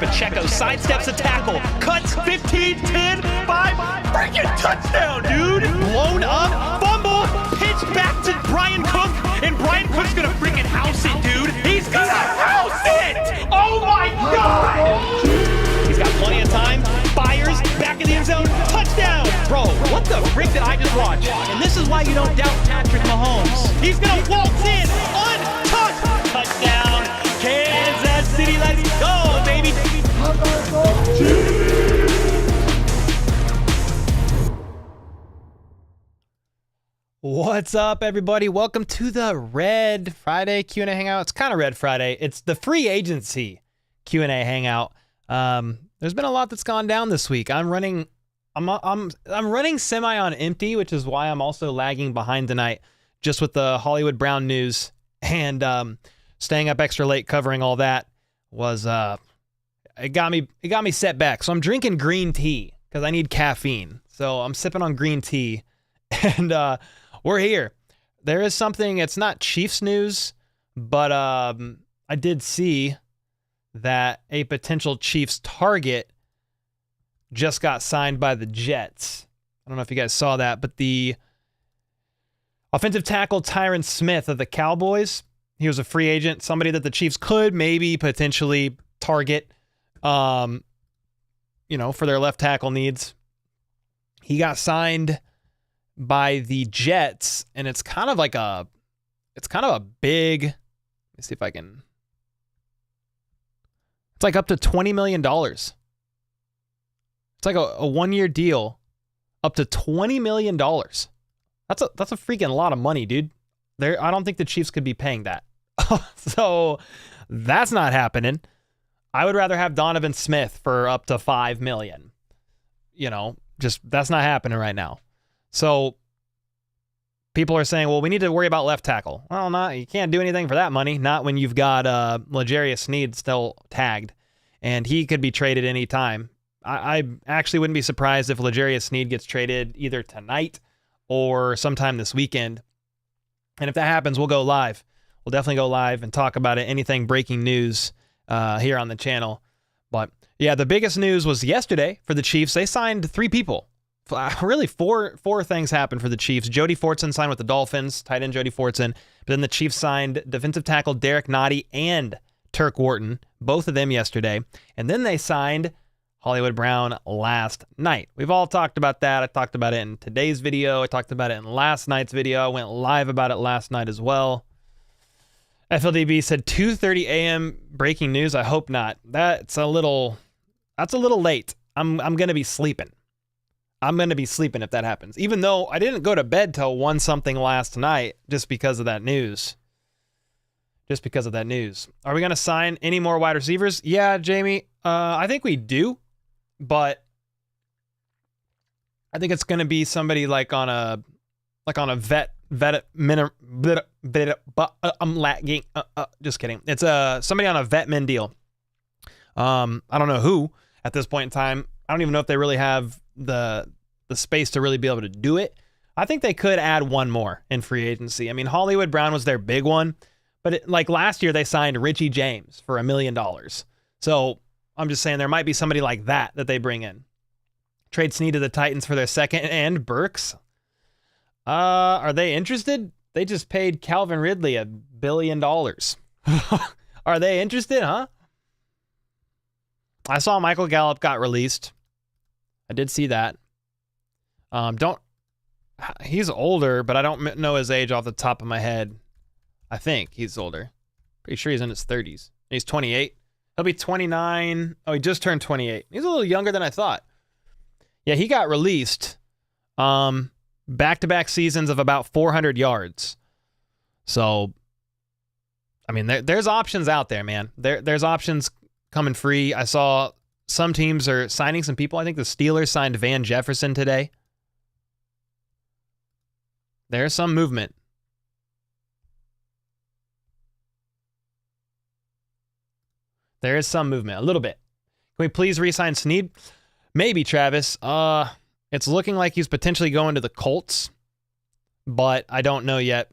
Pacheco sidesteps a tackle, cuts 15, 10, 5, freaking touchdown, dude! Blown up, fumble, pitch back to Brian Cook, and Brian Cook's gonna freaking house it, dude! He's gonna house it! Oh my God! He's got plenty of time, fires, back in the end zone, touchdown! Bro, what the frick did I just watch? And this is why you don't doubt Patrick Mahomes. He's gonna waltz in, untouched, touchdown, Kansas City, let's go, baby! What's up, everybody? Welcome to the Red Friday Q&A Hangout. It's kind of Red Friday. It's the free agency Q&A Hangout. There's been a lot that's gone down this week. I'm running semi on empty, which is why I'm also lagging behind tonight, just with the Hollywood Brown news and staying up extra late covering all that was it got me set back. So I'm drinking green tea because I need caffeine. So I'm sipping on green tea, and we're here. There is something. It's not Chiefs news, but I did see that a potential Chiefs target just got signed by the Jets. I don't know if you guys saw that, but the offensive tackle Tyron Smith of the Cowboys, he was a free agent, somebody that the Chiefs could maybe potentially target, for their left tackle needs. He got signed by the Jets, and it's kind of a big, let me see if I can, it's like up to $20 million. It's like a one-year deal, up to $20 million. That's a freaking lot of money, dude. I don't think the Chiefs could be paying that. So that's not happening. I would rather have Donovan Smith for up to $5 million. Just that's not happening right now. So people are saying, well, we need to worry about left tackle. Well, you can't do anything for that money. Not when you've got L'Jarius Sneed still tagged, and he could be traded anytime. I actually wouldn't be surprised if L'Jarius Sneed gets traded either tonight or sometime this weekend. And if that happens, we'll go live. We'll definitely go live and talk about it. Anything breaking news here on the channel. But yeah, the biggest news was yesterday for the Chiefs. They signed 3 people. Really, four things happened for the Chiefs. Jody Fortson signed with the Dolphins, tight end Jody Fortson. But then the Chiefs signed defensive tackle Derek Nottie and Turk Wharton, both of them yesterday. And then they signed Hollywood Brown last night. We've all talked about that. I talked about it in today's video. I talked about it in last night's video. I went live about it last night as well. FLDB said 2:30 a.m. breaking news. I hope not. That's a little late. I'm going to be sleeping. I'm going to be sleeping if that happens. Even though I didn't go to bed till 1 something last night just because of that news. Are we going to sign any more wide receivers? Yeah, Jamie. I think we do. But I think it's going to be somebody like on a I'm lagging. Just kidding. It's somebody on a vet min deal. I don't know who at this point in time. I don't even know if they really have the space to really be able to do it. I think they could add one more in free agency. I mean, Hollywood Brown was their big one, but like last year they signed Richie James for $1 million. So I'm just saying there might be somebody like that they bring in. Trade Snead to the Titans for their second and Burks. Are they interested? They just paid Calvin Ridley $1 billion. Are they interested, huh? I saw Michael Gallup got released. I did see that. He's older, but I don't know his age off the top of my head. I think he's older. Pretty sure he's in his 30s. He's 28. He'll be 29. Oh, he just turned 28. He's a little younger than I thought. Yeah, he got released. Back-to-back seasons of about 400 yards. So, I mean, there's options out there, man. There's options coming free. I saw some teams are signing some people. I think the Steelers signed Van Jefferson today. There's some movement. There is some movement, a little bit. Can we please re-sign Snead? Maybe, Travis. It's looking like he's potentially going to the Colts, but I don't know yet.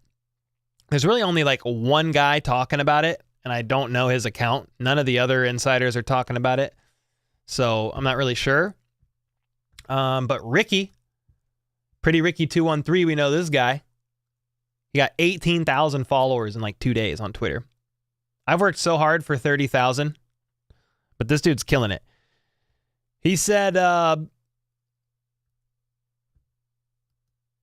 There's really only like one guy talking about it, and I don't know his account. None of the other insiders are talking about it. So I'm not really sure. But Ricky, Pretty Ricky 213, we know this guy. He got 18,000 followers in like 2 days on Twitter. I've worked so hard for 30,000, but this dude's killing it. He said,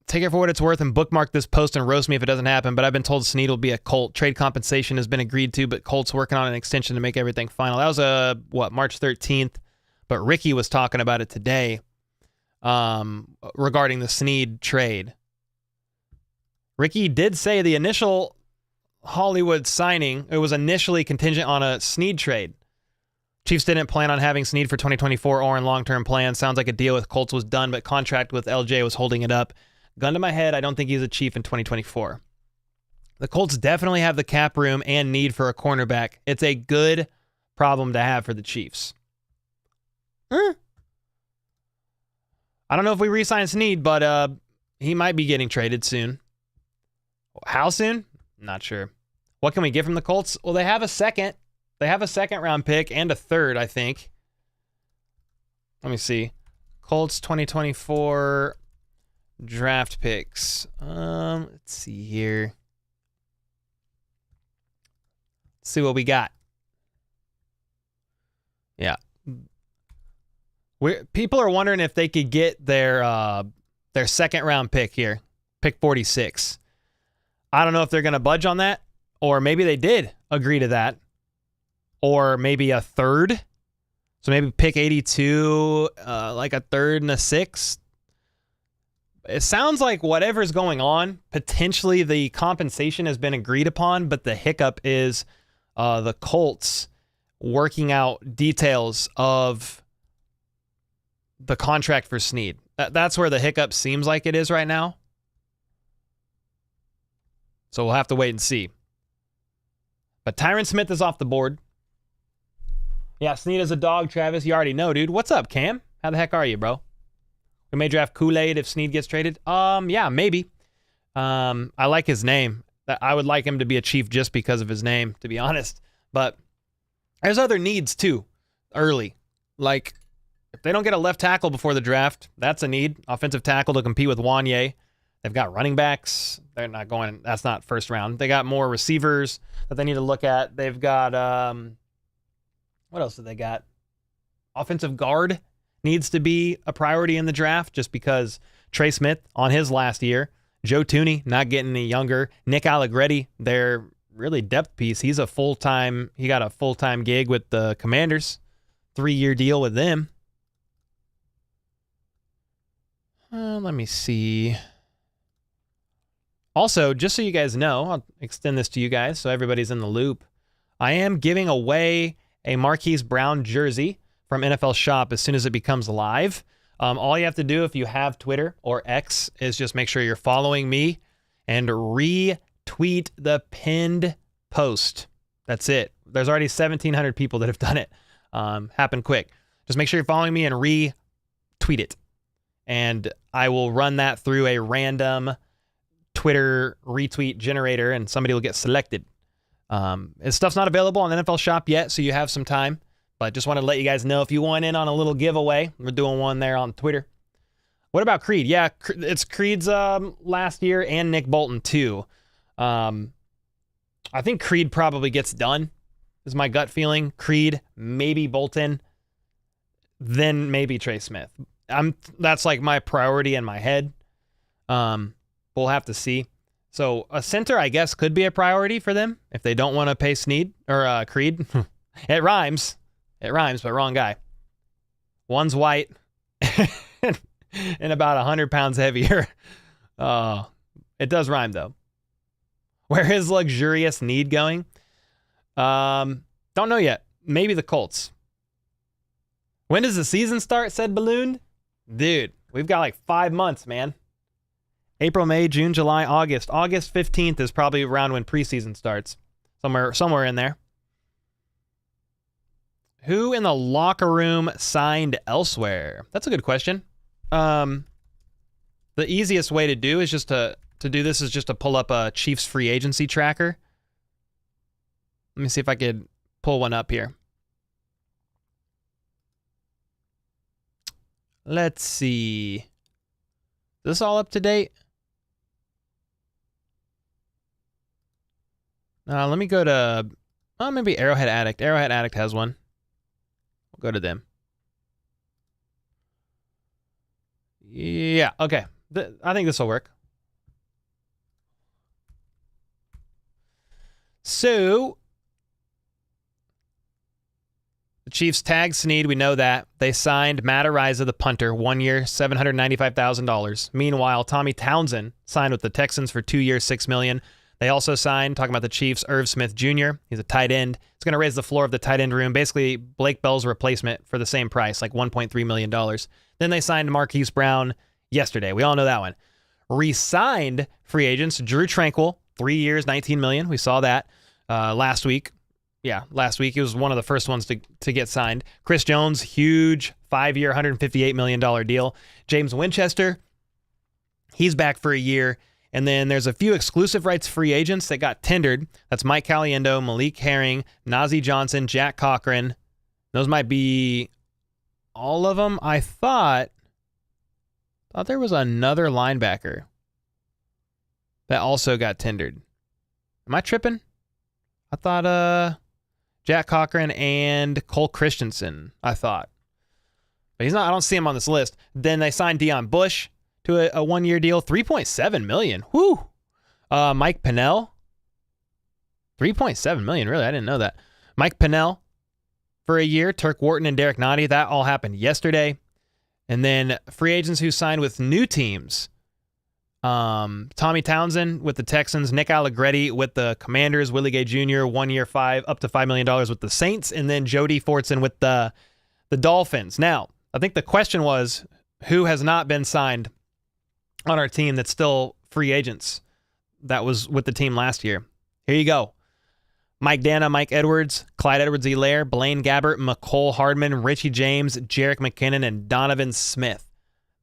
take it for what it's worth and bookmark this post and roast me if it doesn't happen, but I've been told Snead will be a Colt. Trade compensation has been agreed to, but Colt's working on an extension to make everything final. That was, March 13th, but Ricky was talking about it today regarding the Snead trade. Ricky did say the initial Hollywood signing, it was initially contingent on a Snead trade. Chiefs didn't plan on having Snead for 2024 or in long-term plans. Sounds like a deal with Colts was done, but contract with LJ was holding it up. Gun to my head, I don't think he's a Chief in 2024. The Colts definitely have the cap room and need for a cornerback. It's a good problem to have for the Chiefs. I don't know if we re-sign Snead, but he might be getting traded soon. How soon? Not sure. What can we get from the Colts? Well, they have a second. They have a second-round pick and a third, I think. Let me see. Colts 2024 draft picks. Let's see here. Let's see what we got. Yeah. People are wondering if they could get their second-round pick here, pick 46. I don't know if they're going to budge on that, or maybe they did agree to that, or maybe a third. So maybe pick 82, like a third and a sixth. It sounds like whatever's going on, potentially the compensation has been agreed upon, but the hiccup is the Colts working out details of the contract for Snead. That's where the hiccup seems like it is right now. So we'll have to wait and see. But Tyron Smith is off the board. Yeah, Snead is a dog, Travis. You already know, dude. What's up, Cam? How the heck are you, bro? We may draft Kool-Aid if Snead gets traded. Yeah, maybe. I like his name. I would like him to be a Chief just because of his name, to be honest. But there's other needs, too, early. Like, if they don't get a left tackle before the draft, that's a need. Offensive tackle to compete with Wanye. They've got running backs. They're not going, that's not first round. They got more receivers that they need to look at. They've got, what else do they got? Offensive guard needs to be a priority in the draft just because Trey Smith on his last year. Joe Tooney not getting any younger. Nick Allegretti, their really depth piece. He got a full-time gig with the Commanders. 3-year deal with them. Let me see. Also, just so you guys know, I'll extend this to you guys so everybody's in the loop. I am giving away a Marquise Brown jersey from NFL Shop as soon as it becomes live. All you have to do if you have Twitter or X is just make sure you're following me and retweet the pinned post. That's it. There's already 1,700 people that have done it. Happen quick. Just make sure you're following me and retweet it. And I will run that through a random Twitter retweet generator and somebody will get selected. This stuff's not available on NFL Shop yet, so you have some time. But just wanted to let you guys know if you want in on a little giveaway. We're doing one there on Twitter. What about Creed? Yeah, it's Creed's last year and Nick Bolton too. I think Creed probably gets done, is my gut feeling. Creed, maybe Bolton, then maybe Trey Smith. That's like my priority in my head. We'll have to see. So a center, I guess, could be a priority for them if they don't want to pay Snead or Creed. It rhymes. It rhymes, but wrong guy. One's white and about 100 pounds heavier. It does rhyme, though. Where is luxurious Need going? Don't know yet. Maybe the Colts. When does the season start, said Balloon? Dude, we've got like 5 months, man. April, May, June, July, August. August 15th is probably around when preseason starts. Somewhere in there. Who in the locker room signed elsewhere? That's a good question. The easiest way to do is just to do this is just to pull up a Chiefs free agency tracker. Let me see if I could pull one up here. Let's see. Is this all up to date? Let me go to, maybe Arrowhead Addict. Arrowhead Addict has one. We'll go to them. Yeah, okay. I think this will work. So, the Chiefs tagged Snead. We know that. They signed Matt Ariza, the punter, 1 year, $795,000. Meanwhile, Tommy Townsend signed with the Texans for 2 years, $6 million. They also signed, talking about the Chiefs, Irv Smith Jr. He's a tight end. It's going to raise the floor of the tight end room. Basically, Blake Bell's replacement for the same price, like $1.3 million. Then they signed Marquise Brown yesterday. We all know that one. Re-signed free agents, Drew Tranquil, 3 years, $19 million. We saw that last week. Yeah, last week. He was one of the first ones to get signed. Chris Jones, huge 5-year, $158 million deal. James Winchester, he's back for a year. And then there's a few exclusive rights free agents that got tendered. That's Mike Caliendo, Malik Herring, Najee Johnson, Jack Cochran. Those might be all of them. I thought there was another linebacker that also got tendered. Am I tripping? I thought Jack Cochran and Cole Christensen, I thought. But he's not, I don't see him on this list. Then they signed Deion Bush to a 1 year deal, $3.7 million. Whoo! Mike Pennell, $3.7 million. Really, I didn't know that. Mike Pennell for a year. Turk Wharton and Derek Nottie. That all happened yesterday. And then free agents who signed with new teams. Tommy Townsend with the Texans, Nick Allegretti with the Commanders, Willie Gay Jr. 1 year, up to $5 million with the Saints, and then Jody Fortson with the Dolphins. Now, I think the question was, who has not been signed on our team that's still free agents that was with the team last year? Here you go. Mike Dana, Mike Edwards, Clyde Edwards-Helaire, Blaine Gabbert, McCole Hardman, Richie James, Jerick McKinnon, and Donovan Smith.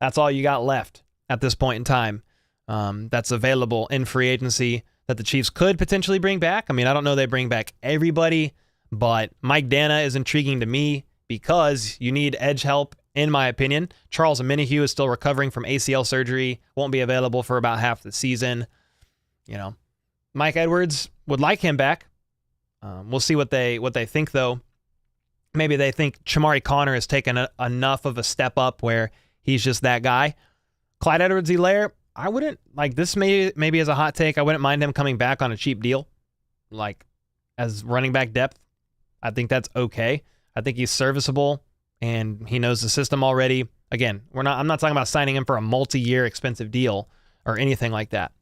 That's all you got left at this point in time. That's available in free agency that the Chiefs could potentially bring back. I mean, I don't know they bring back everybody, but Mike Dana is intriguing to me because you need edge help, in my opinion. Charles Omenihu is still recovering from ACL surgery, won't be available for about half the season. You know, Mike Edwards would like him back. We'll see what they think, though. Maybe they think Chamari Connor has taken enough of a step up where he's just that guy. Clyde Edwards-Helaire, I wouldn't, like, this maybe as a hot take, I wouldn't mind him coming back on a cheap deal, like, as running back depth. I think that's okay. I think he's serviceable, and he knows the system already. Again, I'm not talking about signing him for a multi-year expensive deal or anything like that.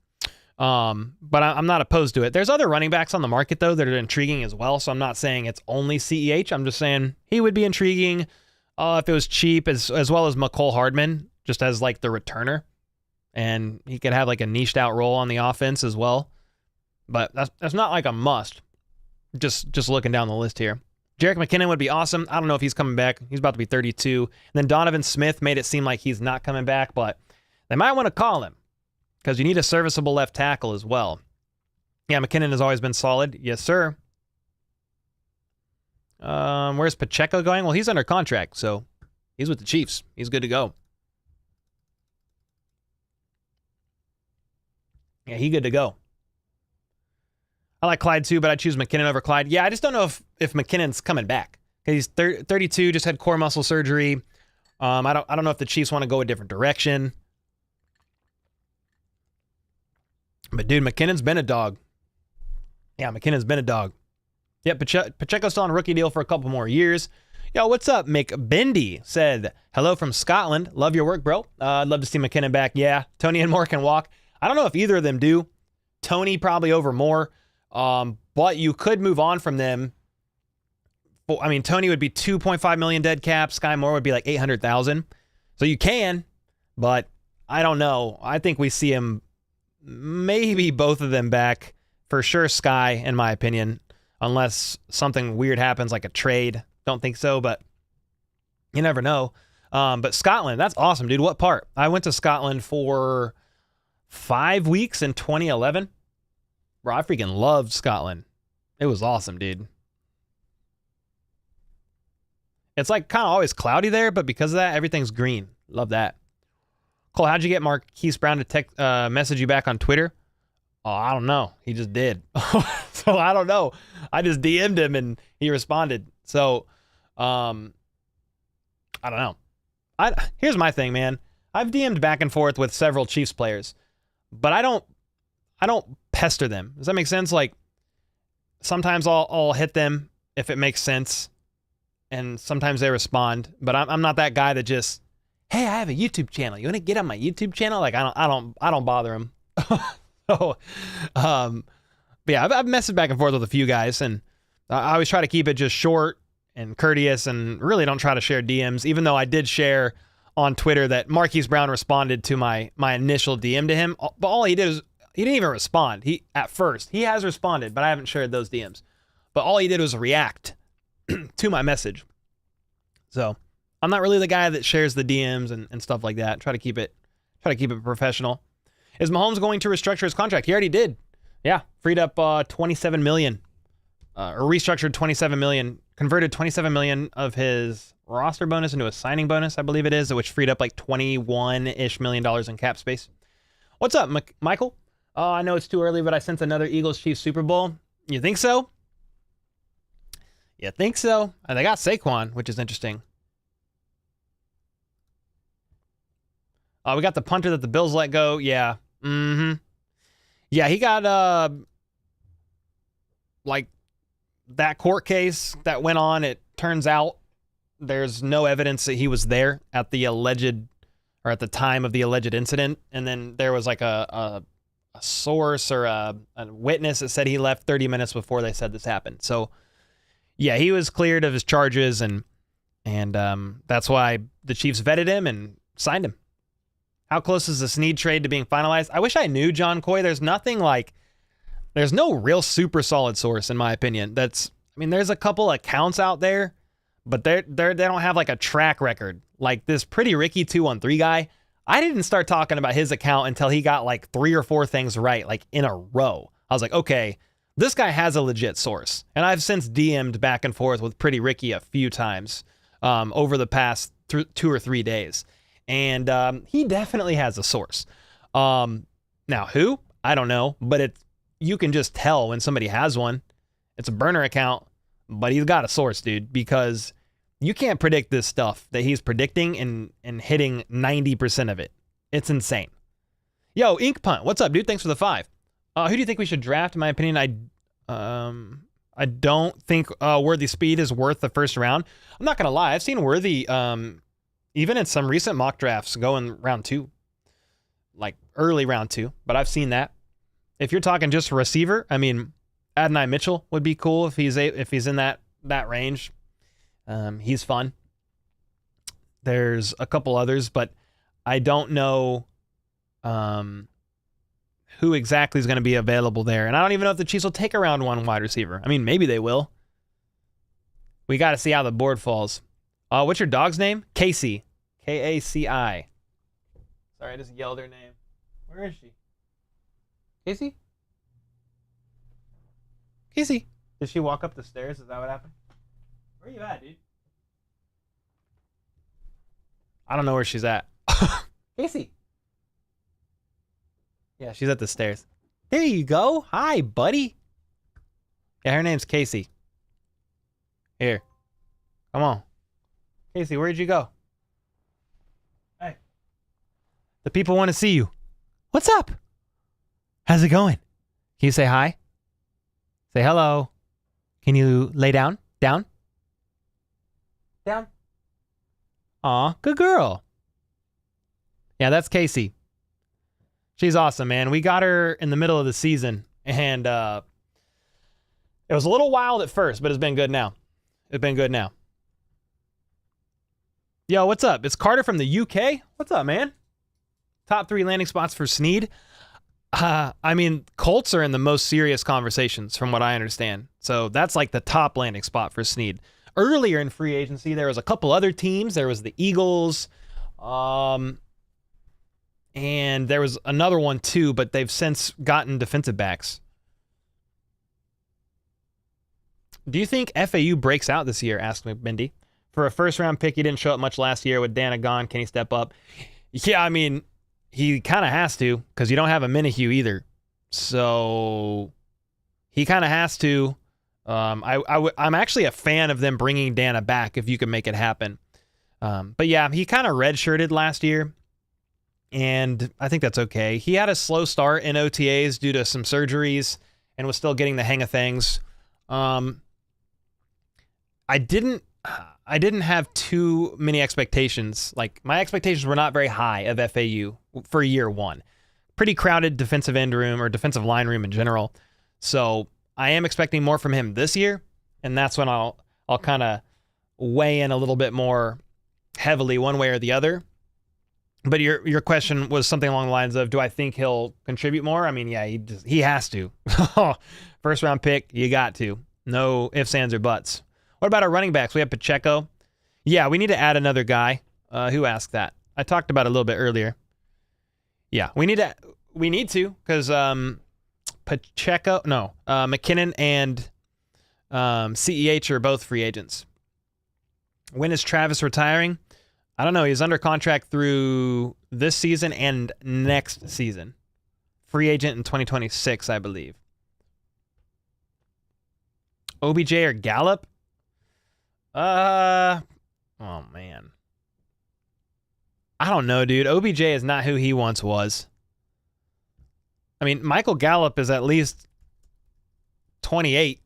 But I'm not opposed to it. There's other running backs on the market, though, that are intriguing as well, so I'm not saying it's only CEH. I'm just saying he would be intriguing if it was cheap, as well as McCole Hardman, just as, like, the returner. And he could have, like, a niched out role on the offense as well. But that's not, like, a must. Just looking down the list here. Jerick McKinnon would be awesome. I don't know if he's coming back. He's about to be 32. And then Donovan Smith made it seem like he's not coming back, but they might want to call him because you need a serviceable left tackle as well. Yeah, McKinnon has always been solid. Yes, sir. Where's Pacheco going? Well, he's under contract, so he's with the Chiefs. He's good to go. Yeah, he's good to go. I like Clyde too, but I choose McKinnon over Clyde. Yeah, I just don't know if McKinnon's coming back. He's 32, just had core muscle surgery. I don't know if the Chiefs want to go a different direction. But dude, McKinnon's been a dog. Yeah, McKinnon's been a dog. Yeah, Pacheco's still on a rookie deal for a couple more years. Yo, what's up? McBendy said, hello from Scotland. Love your work, bro. I'd love to see McKinnon back. Yeah, Tony and Moore can walk. I don't know if either of them do. Tony probably over Moore. But you could move on from them. I mean, Tony would be 2.5 million dead cap. Sky Moore would be like 800,000. So you can, but I don't know. I think we see him, maybe both of them back. For sure, Sky, in my opinion, unless something weird happens like a trade. Don't think so, but you never know. But Scotland, that's awesome, dude. What part? I went to Scotland for 5 weeks in 2011. Bro, I freaking loved Scotland. It was awesome, dude. It's like kind of always cloudy there, but because of that, everything's green. Love that. Cole, how'd you get Marquise Brown to message you back on Twitter? Oh, I don't know. He just did. So I don't know. I just DM'd him and he responded. So, I don't know. Here's my thing, man. I've DM'd back and forth with several Chiefs players, but I don't pester them. Does that make sense? Like, sometimes I'll hit them if it makes sense, and sometimes they respond. But I'm not that guy that just, hey, I have a YouTube channel. You want to get on my YouTube channel? Like, I don't bother them. So, but yeah, I've messaged back and forth with a few guys, and I always try to keep it just short and courteous, and really don't try to share DMs. Even though I did share on Twitter that Marquise Brown responded to my initial DM to him, but all he did is he didn't even respond. He has responded, but I haven't shared those DMs. But all he did was react to my message. So I'm not really the guy that shares the DMs and stuff like that. Try to keep it professional. Is Mahomes going to restructure his contract? He already did. Yeah, freed up $27 million, or restructured $27 million, converted $27 million of his roster bonus into a signing bonus, I believe it is, which freed up like $21-ish million in cap space. What's up, Michael? I know it's too early, but I sense another Eagles-Chiefs Super Bowl. You think so? You think so? And they got Saquon, which is interesting. We got the punter that the Bills let go. Yeah. Mm-hmm. Yeah, he got, like, that court case that went on. It turns out there's no evidence that he was there at the alleged, or at the time of the alleged incident. And then there was like a source or a witness that said he left 30 minutes before they said this happened. So, yeah, he was cleared of his charges, and that's why the Chiefs vetted him and signed him. How close is the Snead trade to being finalized? I wish I knew, John Coy. There's no real super solid source, in my opinion. There's a couple accounts out there, but they don't have like a track record. Like this Pretty Ricky 213 guy, I didn't start talking about his account until he got like 3 or 4 things right, like in a row. I was like, okay, this guy has a legit source. And I've since DM'd back and forth with Pretty Ricky a few times over the past 2 or 3 days. And he definitely has a source. Now, who? I don't know, but you can just tell when somebody has one. It's a burner account, but he's got a source, dude, because you can't predict this stuff that he's predicting and hitting 90% of it. It's insane. Yo, Ink Punt, what's up, dude? Thanks for the 5. Who do you think we should draft? In my opinion, I don't think Worthy Speed is worth the first round. I'm not going to lie. I've seen Worthy, even in some recent mock drafts, go in round 2, like early round 2, but I've seen that. If you're talking just receiver, I mean, Adonai Mitchell would be cool if he's in that range. He's fun. There's a couple others, but I don't know who exactly is going to be available there. And I don't even know if the Chiefs will take a round 1 wide receiver. I mean, maybe they will. We got to see how the board falls. What's your dog's name? Casey. K-A-C-I. Sorry, I just yelled her name. Where is she? Casey? Casey? Did she walk up the stairs? Is that what happened? Where are you at, dude? I don't know where she's at. Casey. Yeah, she's at the stairs. There you go. Hi, buddy. Yeah, her name's Casey. Here. Come on. Casey, where'd you go? Hey. The people want to see you. What's up? How's it going? Can you say hi? Say hello. Can you lay down? Down? Down? Aw, good girl. Yeah, that's Casey. She's awesome, man. We got her in the middle of the season, and it was a little wild at first, but it's been good now. Yo, what's up? It's Carter from the UK. What's up, man? Top 3 landing spots for Snead. I mean, Colts are in the most serious conversations from what I understand. So that's like the top landing spot for Snead. Earlier in free agency, there was a couple other teams. There was the Eagles, and there was another one too, but they've since gotten defensive backs. Do you think FAU breaks out this year? Asked McBindy. For a first-round pick, he didn't show up much last year. With Dana gone, can he step up? Yeah, I mean, he kind of has to because you don't have a Minihue either. So he kind of has to. I'm actually a fan of them bringing Dana back if you can make it happen. But yeah, he kind of redshirted last year, and I think that's okay. He had a slow start in OTAs due to some surgeries and was still getting the hang of things. I didn't have too many expectations. Like, my expectations were not very high of FAU for year one. Pretty crowded defensive end room or defensive line room in general. So I am expecting more from him this year, and that's when I'll kind of weigh in a little bit more heavily one way or the other. But your question was something along the lines of, do I think he'll contribute more? I mean, yeah, he has to. First round pick, you got to. No ifs, ands, or buts. What about our running backs? We have Pacheco. Yeah, we need to add another guy. Who asked that? I talked about it a little bit earlier. Yeah, we need to because McKinnon and CEH are both free agents. When is Travis retiring? I don't know. He's under contract through this season and next season. Free agent in 2026, I believe. OBJ or Gallup? Oh man. I don't know, dude. OBJ is not who he once was. I mean, Michael Gallup is at least 28.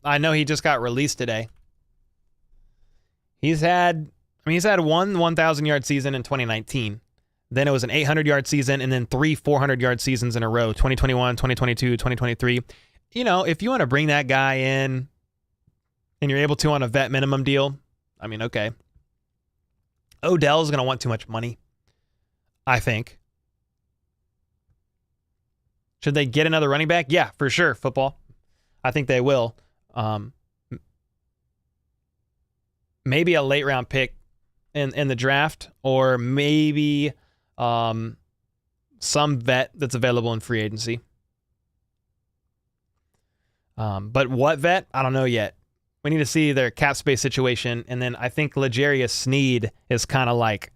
I know he just got released today. He's had one 1,000-yard season in 2019. Then it was an 800-yard season and then 3 400-yard seasons in a row, 2021, 2022, 2023. You know, if you want to bring that guy in and you're able to on a vet minimum deal, I mean, okay. Odell's going to want too much money, I think. Should they get another running back? Yeah, for sure, football. I think they will. Maybe a late round pick in the draft, or maybe some vet that's available in free agency. But what vet? I don't know yet. We need to see their cap space situation, and then I think L'Jarius Sneed is kind of like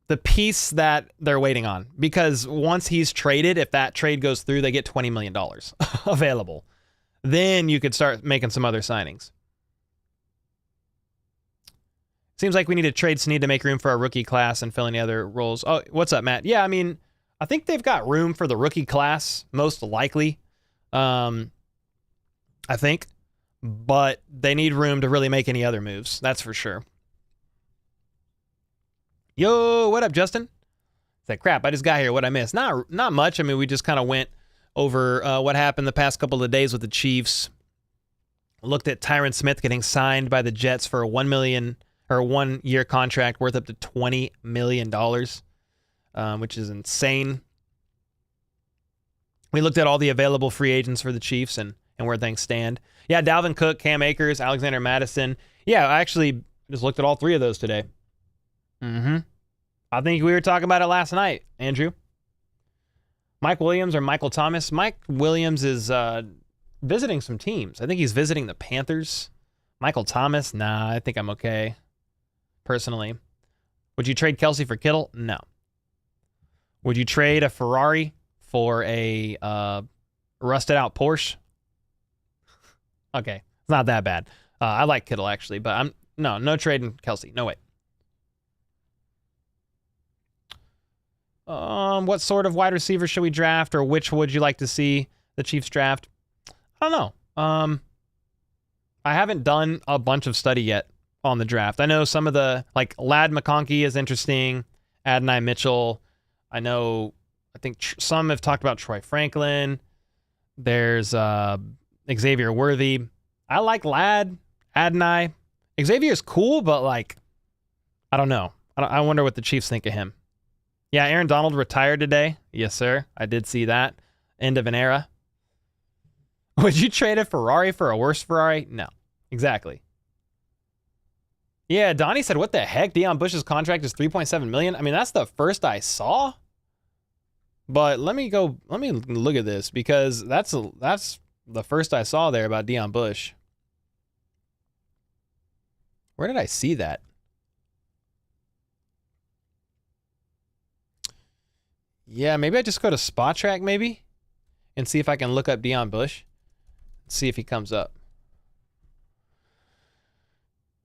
the piece that they're waiting on, because once he's traded, if that trade goes through, they get $20 million available. Then you could start making some other signings. Seems like we need to trade Sneed to make room for our rookie class and fill any other roles. Oh, what's up, Matt? Yeah, I mean, I think they've got room for the rookie class, most likely. I think. But they need room to really make any other moves. That's for sure. Yo, what up, Justin? It's like, crap, I just got here. What'd I miss? Not much. I mean, we just kind of went over what happened the past couple of days with the Chiefs. Looked at Tyron Smith getting signed by the Jets for a one-year contract worth up to $20 million, which is insane. We looked at all the available free agents for the Chiefs and where things stand. Yeah, Dalvin Cook, Cam Akers, Alexander Mattison. Yeah, I actually just looked at all three of those today. I think we were talking about it last night, Andrew. Mike Williams or Michael Thomas? Mike Williams is visiting some teams. I think he's visiting the Panthers. Michael Thomas? Nah, I think I'm okay, personally. Would you trade Kelsey for Kittle? No. Would you trade a Ferrari for a rusted out Porsche? Okay, it's not that bad. I like Kittle, actually, but no trading Kelsey. No way. What sort of wide receiver should we draft, or which would you like to see the Chiefs draft? I don't know. I haven't done a bunch of study yet on the draft. I know some of the, like, Ladd McConkey is interesting. Adonai Mitchell. I think some have talked about Troy Franklin. There's Xavier Worthy. I like Ladd, Adonai. Xavier's cool, but, like, I don't know. I wonder what the Chiefs think of him. Yeah, Aaron Donald retired today. Yes, sir. I did see that. End of an era. Would you trade a Ferrari for a worse Ferrari? No. Exactly. Yeah, Donnie said, what the heck? Deion Bush's contract is $3.7 million. I mean, that's the first I saw. But let me look at this, because that's the first I saw there about Deion Bush. Where did I see that? Yeah, maybe I just go to Spot Track maybe and see if I can look up Deion Bush. See if he comes up.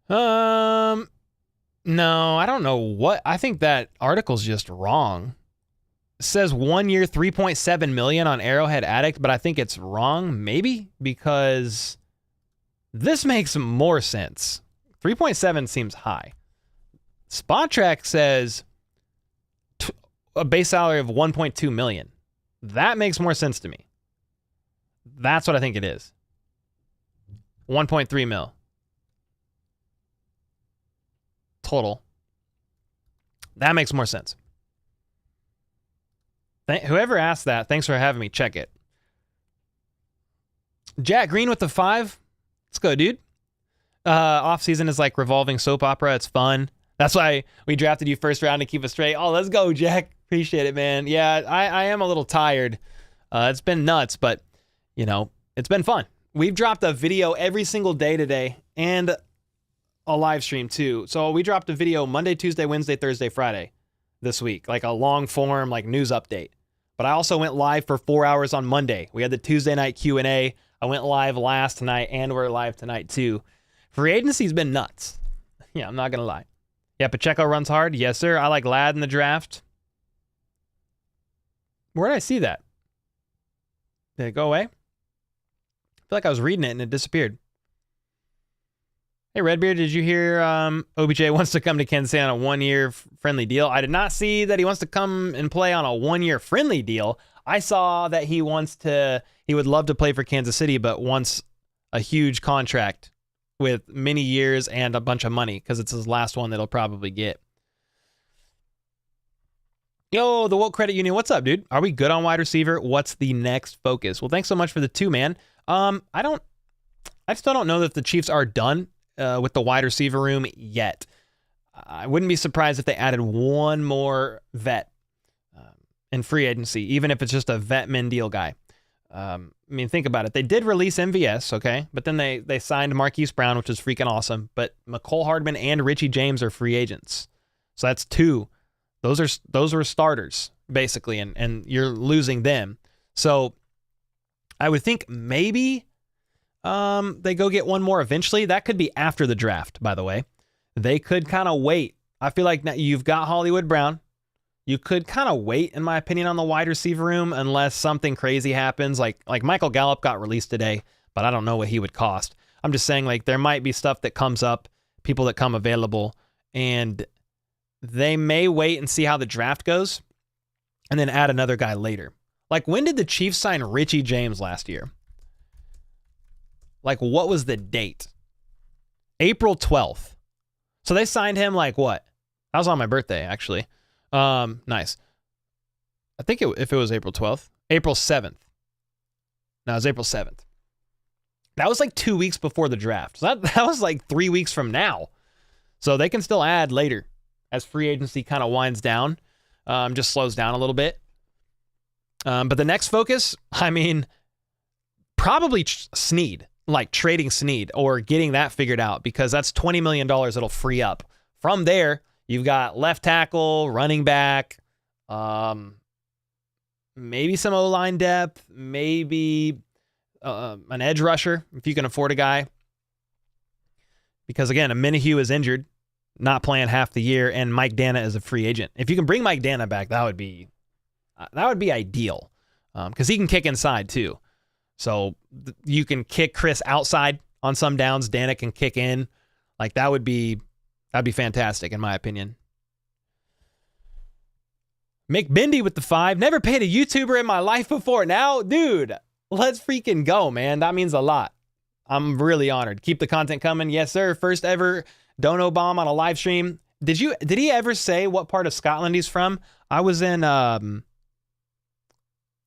No, I don't know what. I think that article's just wrong. It says 1 year, 3.7 million on Arrowhead Addict, but I think it's wrong, maybe, because this makes more sense. 3.7 seems high. Spot Track says a base salary of 1.2 million. That makes more sense to me. That's what I think it is. 1.3 mil. Total. That makes more sense. Whoever asked that, thanks for having me check it. Jack Green with the 5. Let's go, dude. Off season is like revolving soap opera. It's fun. That's why we drafted you first round to keep us straight. Oh, let's go, Jack. Appreciate it, man. Yeah, I am a little tired. It's been nuts, but, you know, it's been fun. We've dropped a video every single day today and a live stream, too. So we dropped a video Monday, Tuesday, Wednesday, Thursday, Friday this week, like a long form, like news update. But I also went live for 4 hours on Monday. We had the Tuesday night Q&A. I went live last night, and we're live tonight, too. Free agency's been nuts. Yeah, I'm not going to lie. Yeah, Pacheco runs hard. Yes, sir. I like Ladd in the draft. Where did I see that? Did it go away? I feel like I was reading it and it disappeared. Hey, Redbeard, did you hear OBJ wants to come to Kansas City on a 1 year friendly deal? I did not see that he wants to come and play on a 1 year friendly deal. I saw that he would love to play for Kansas City, but wants a huge contract with many years and a bunch of money because it's his last one that he'll probably get. Yo, the Woke Credit Union, what's up, dude? Are we good on wide receiver? What's the next focus? Well, thanks so much for the 2, man. I still don't know that the Chiefs are done with the wide receiver room yet. I wouldn't be surprised if they added one more vet in free agency, even if it's just a vet min deal guy. I mean, think about it. They did release MVS, okay? But then they signed Marquise Brown, which is freaking awesome. But McCole Hardman and Richie James are free agents. So that's 2. Those were starters, basically, and you're losing them. So I would think maybe they go get one more eventually. That could be after the draft, by the way. They could kind of wait. I feel like now you've got Hollywood Brown. You could kind of wait, in my opinion, on the wide receiver room unless something crazy happens. Like Michael Gallup got released today, but I don't know what he would cost. I'm just saying, like, there might be stuff that comes up, people that come available, and they may wait and see how the draft goes and then add another guy later. Like, when did the Chiefs sign Richie James last year? Like, what was the date? April 12th. So they signed him like what? That was on my birthday, actually. Nice. I think if it was April 12th. April 7th. No, it was April 7th. That was like 2 weeks before the draft. So that was like 3 weeks from now. So they can still add later as free agency kind of winds down, just slows down a little bit. But the next focus, I mean, probably Snead, like trading Snead or getting that figured out, because that's $20 million that'll free up. From there, you've got left tackle, running back, maybe some O-line depth, maybe an edge rusher if you can afford a guy. Because again, Minihue is injured, not playing half the year, and Mike Dana is a free agent. If you can bring Mike Dana back, that would be ideal, because he can kick inside too. So you can kick Chris outside on some downs. Dana can kick in. Like that'd be fantastic in my opinion. McBindy with the 5. Never paid a YouTuber in my life before. Now, dude, let's freaking go, man. That means a lot. I'm really honored. Keep the content coming. Yes, sir. First ever Dono Bomb on a live stream. Did he ever say what part of Scotland he's from? I was in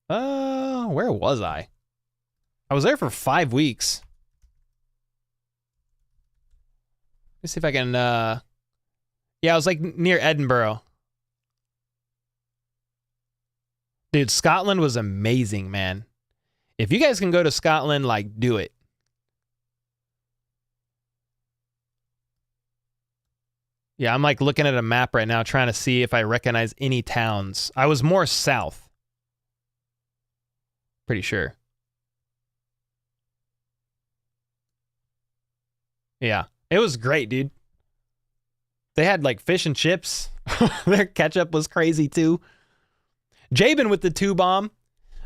where was I? I was there for 5 weeks. Let's see if I can yeah, I was like near Edinburgh. Dude, Scotland was amazing, man. If you guys can go to Scotland, like, do it. Yeah, I'm like looking at a map right now trying to see if I recognize any towns. I was more south. Pretty sure. Yeah, it was great, dude. They had like fish and chips. Their ketchup was crazy too. Jabin with the 2-bomb.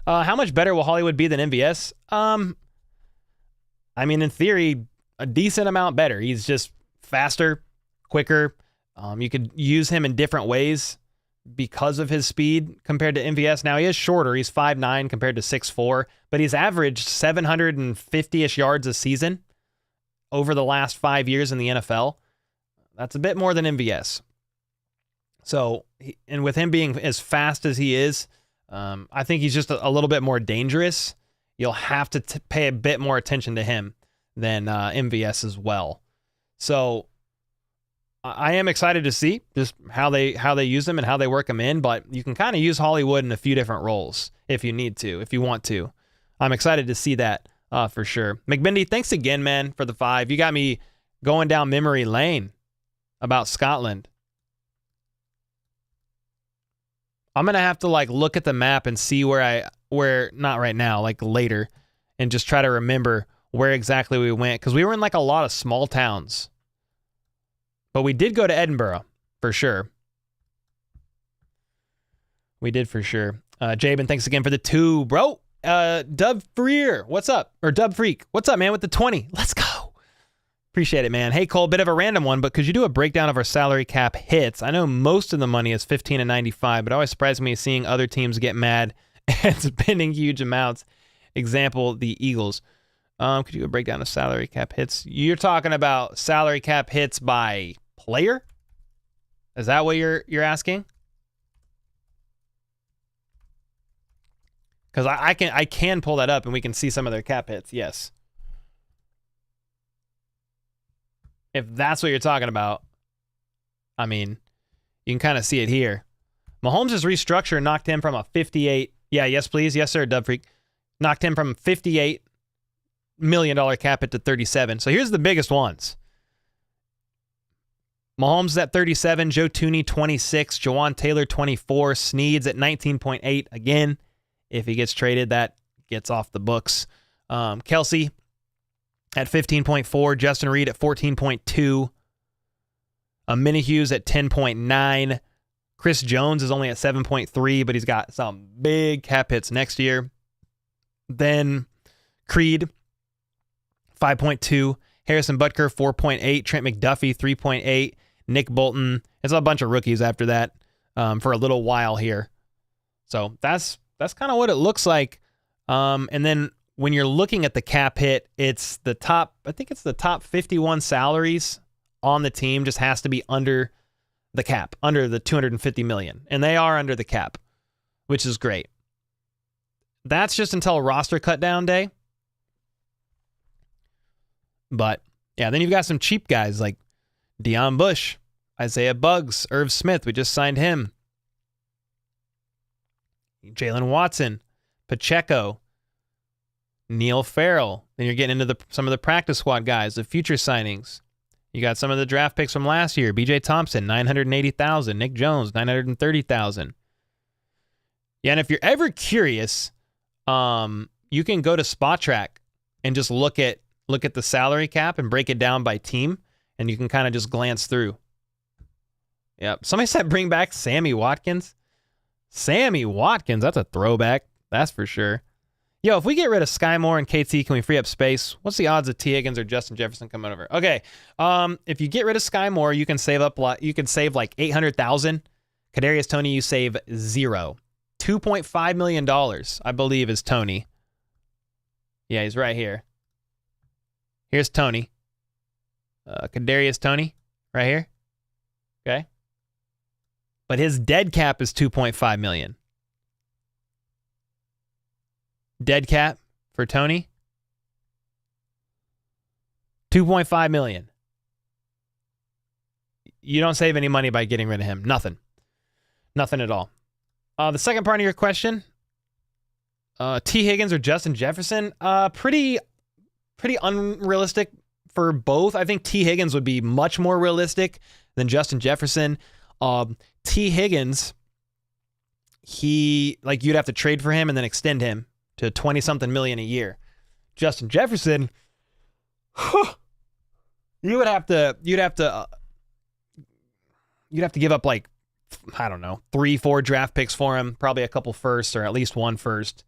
How much better will Hollywood be than MVS? I mean, in theory, a decent amount better. He's just faster, quicker. You could use him in different ways because of his speed compared to MVS. Now, he is shorter. He's 5'9" compared to 6'4", but he's averaged 750-ish yards a season over the last 5 years in the NFL. That's a bit more than MVS. So, and with him being as fast as he is, I think he's just a little bit more dangerous. You'll have to pay a bit more attention to him than MVS as well. So, I am excited to see just how they use him and how they work him in, but you can kind of use Hollywood in a few different roles if you need to, if you want to. I'm excited to see that for sure. McBindy, thanks again, man, for the 5. You got me going down memory lane about Scotland. I'm going to have to like look at the map and see where not right now, like later, and just try to remember where exactly we went, because we were in like a lot of small towns. But we did go to Edinburgh, for sure. We did for sure. Jabin, thanks again for the 2, bro. Dub Freer, what's up? Or Dub Freak, what's up, man, with the 20? Let's go. Appreciate it, man. Hey, Cole, bit of a random one, but could you do a breakdown of our salary cap hits? I know most of the money is 15 and 95, but it always surprises me seeing other teams get mad and spending huge amounts. Example, the Eagles. Could you do a breakdown of salary cap hits? You're talking about salary cap hits by player? Is that what you're asking? Because I can pull that up and we can see some of their cap hits. Yes. If that's what you're talking about, I mean, you can kind of see it here. Mahomes' restructure knocked him from a 58. Yeah, yes, please. Yes, sir, Dub Freak. Knocked him from $58 million cap hit to 37. So here's the biggest ones. Mahomes at 37, Joe Tooney 26, Jawan Taylor 24, Sneeds at 19.8. Again, if he gets traded, that gets off the books. Kelsey at 15.4, Justin Reed at 14.2, Minnie Hughes at 10.9. Chris Jones is only at 7.3, but he's got some big cap hits next year. Then Creed, 5.2. Harrison Butker, 4.8. Trent McDuffie, 3.8. Nick Bolton. It's a bunch of rookies after that for a little while here. So that's kind of what it looks like. And then when you're looking at the cap hit, it's the top, I think it's the top 51 salaries on the team just has to be under the cap, under the $250 million. And they are under the cap, which is great. That's just until roster cut down day. But yeah, then you've got some cheap guys like Deion Bush, Isaiah Buggs, Irv Smith. We just signed him. Jalen Watson, Pacheco, Neil Farrell. Then you're getting into some of the practice squad guys, the future signings. You got some of the draft picks from last year. B.J. Thompson, $980,000. Nick Jones, $930,000. Yeah, and if you're ever curious, you can go to Spot Track and just look at the salary cap and break it down by team, and you can kind of just glance through. Yep. Somebody said bring back Sammy Watkins. Sammy Watkins, that's a throwback. That's for sure. Yo, if we get rid of Sky Moore and KT, can we free up space? What's the odds of T. Higgins or Justin Jefferson coming over? Okay. If you get rid of Sky Moore, you can save like $800,000. Kadarius Toney, you save $0. $2.5 million, I believe, is Toney. Yeah, he's right here. Here's Toney. Kadarius Toney, right here. Okay. But his dead cap is $2.5 million. Dead cap for Toney, $2.5 million. You don't save any money by getting rid of him. Nothing at all. The second part of your question, T. Higgins or Justin Jefferson? Pretty unrealistic for both. I think T. Higgins would be much more realistic than Justin Jefferson. T. Higgins, you'd have to trade for him and then extend him to 20-something million a year. Justin Jefferson, you'd have to give up like, I don't know, 3-4 draft picks for him, probably a couple firsts or at least one first,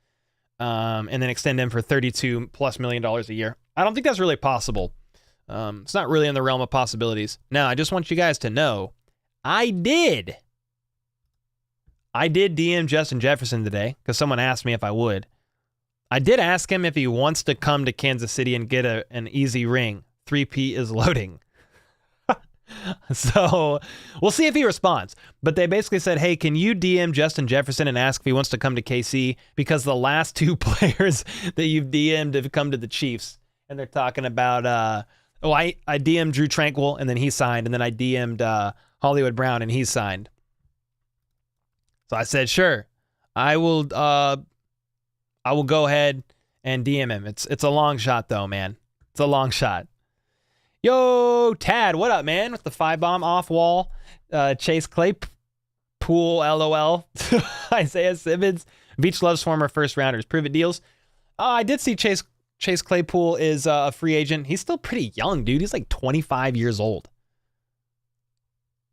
and then extend him for $32+ million a year. I don't think that's really possible. It's not really in the realm of possibilities. Now, I just want you guys to know, I did DM Justin Jefferson today because someone asked me if I would. I did ask him if he wants to come to Kansas City and get an easy ring. 3P is loading. So we'll see if he responds. But they basically said, hey, can you DM Justin Jefferson and ask if he wants to come to KC? Because the last two players that you've DM'd have come to the Chiefs. And they're talking about, I DM'd Drew Tranquil and then he signed. And then I DM'd Hollywood Brown and he signed. So I said, sure, I will go ahead and DM him. It's a long shot though, man. It's a long shot. Yo, Tad, what up, man? With the 5-bomb off wall. Chase Claypool, LOL. Isaiah Simmons. Beach loves former first rounders. Prove it deals. I did see Chase Claypool is a free agent. He's still pretty young, dude. He's like 25 years old.